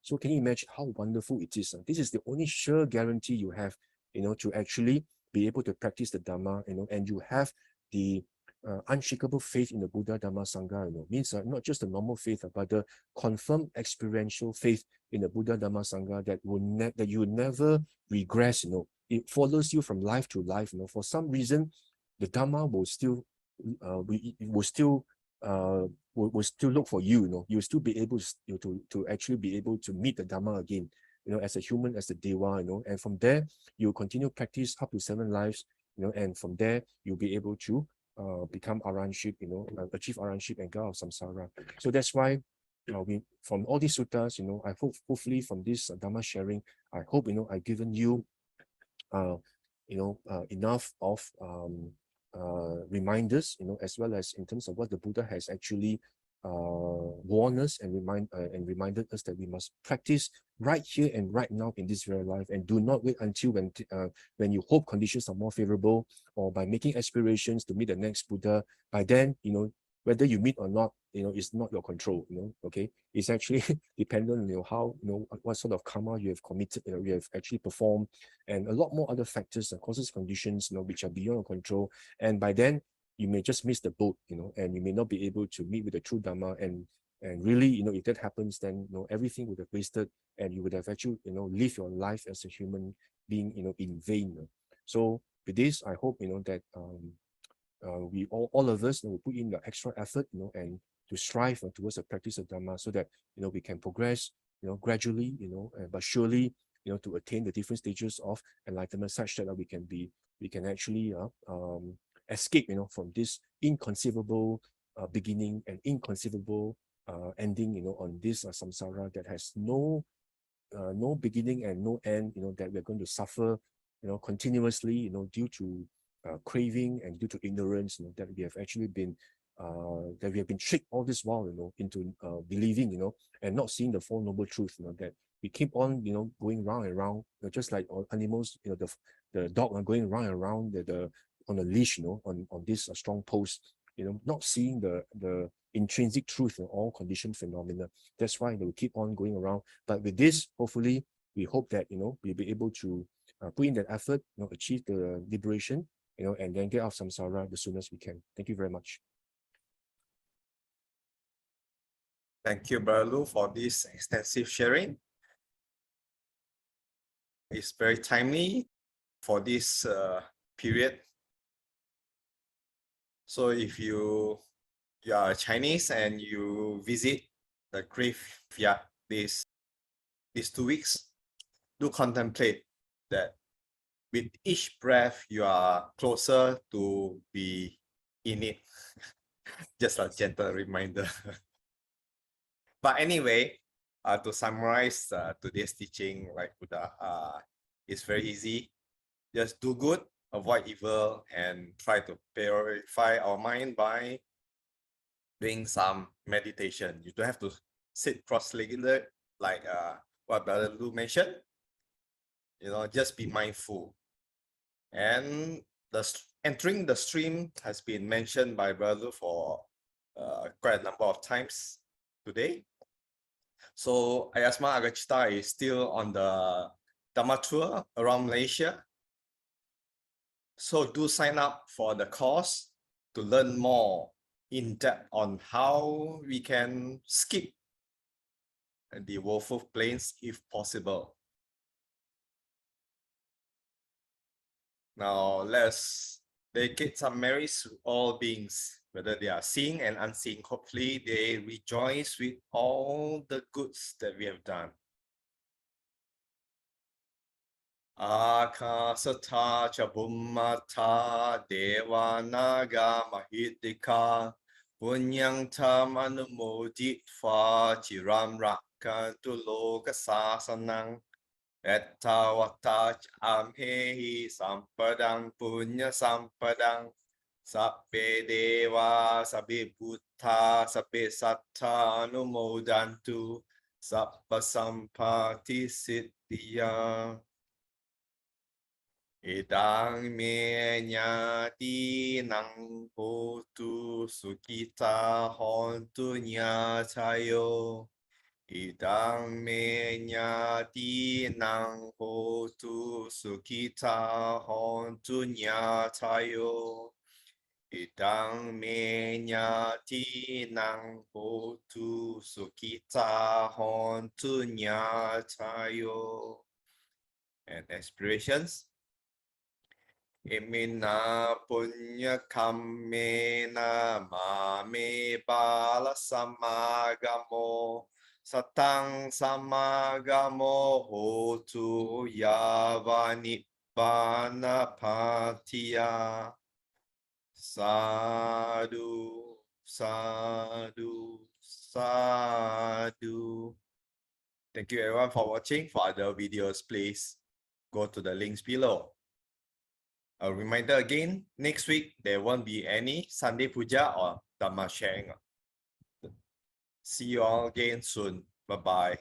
Speaker 4: So can you imagine how wonderful it is? This is the only sure guarantee you have, to actually be able to practice the Dhamma, and you have the unshakable faith in the Buddha, Dhamma, Sangha. Means not just the normal faith, but the confirmed experiential faith in the Buddha, Dhamma, Sangha that you never regress. It follows you from life to life. For some reason, the Dhamma will still look for you. You'll still be able to actually be able to meet the Dhamma again. As a human, as a Deva. And from there, you continue practice up to 7 lives. And from there, you'll be able to become Arhanship, achieve Arhanship and get out of samsara. So that's why from all these suttas, I hope hopefully from this Dhamma sharing, I hope I've given you enough of reminders, as well as in terms of what the Buddha has actually warned us and reminded us that we must practice right here and right now in this very life, and do not wait until when you hope conditions are more favorable, or by making aspirations to meet the next Buddha. By then, whether you meet or not, it's not your control. Okay, it's actually dependent on how what sort of karma you have committed, you have actually performed, and a lot more other factors, causes, conditions, which are beyond your control. And by then, you may just miss the boat, and you may not be able to meet with the true Dhamma. And really, if that happens, then everything would have wasted, and you would have actually lived your life as a human being in vain. So with this, I hope that we all of us will put in the extra effort, and to strive towards the practice of Dhamma, so that we can progress gradually, but surely to attain the different stages of enlightenment, such that we can actually escape from this inconceivable beginning and inconceivable ending on this samsara that has no beginning and no end, that we're going to suffer continuously due to craving and due to ignorance, that we have actually been tricked all this while into believing and not seeing the Four Noble Truths, that we keep on going round and round, just like animals, the dog going round and round on a leash, on this strong post, not seeing the intrinsic truth in all conditioned phenomena. That's why we keep on going around. But with this, hopefully, we hope that we'll be able to put in that effort, achieve the liberation, and then get out of samsara the soonest we can. Thank you very much.
Speaker 3: Thank you, Brother Loo, for this extensive sharing. It's very timely for this period. So if you are Chinese and you visit the graveyard these 2 weeks, do contemplate that with each breath you are closer to be in it. Just a gentle reminder. But anyway, to summarize today's teaching, like Buddha, it's very easy. Just do good, avoid evil, and try to purify our mind by doing some meditation. You don't have to sit cross-legged like what Brother Loo mentioned. Just be mindful. And entering the stream has been mentioned by Brother Loo for quite a number of times today. So Ayasma Agachita is still on the Dhamma tour around Malaysia. So do sign up for the course to learn more in depth on how we can skip the woeful plains if possible. Now let's dedicate some merits to all beings, whether they are seeing and unseen. Hopefully they rejoice with all the goods that we have done. Akasata cha bummata devanaga mahitika punyang tam anumoditva chiram rakantu loka sasanang ettavata amhehi sampadang punya sampadang sabbe deva sabbe buddha sabbe satta anumodantu sabba sampati siddhya. Idang me nyati nang hotu sukita hontu nyacayo. Idang me nyati nang hotu sukita hontu nyacayo. Idang me nyati nang hotu sukita hontu nyacayo. And aspirations. Imina punya kammena mame bala samagamo satang samagamo hotu yavani bana patiya. Sadhu, sadhu, sadhu. Thank you everyone for watching. For other videos, please go to the links below. A reminder again, next week there won't be any Sunday Pūjā or Dhamma sharing. See you all again soon. Bye-bye.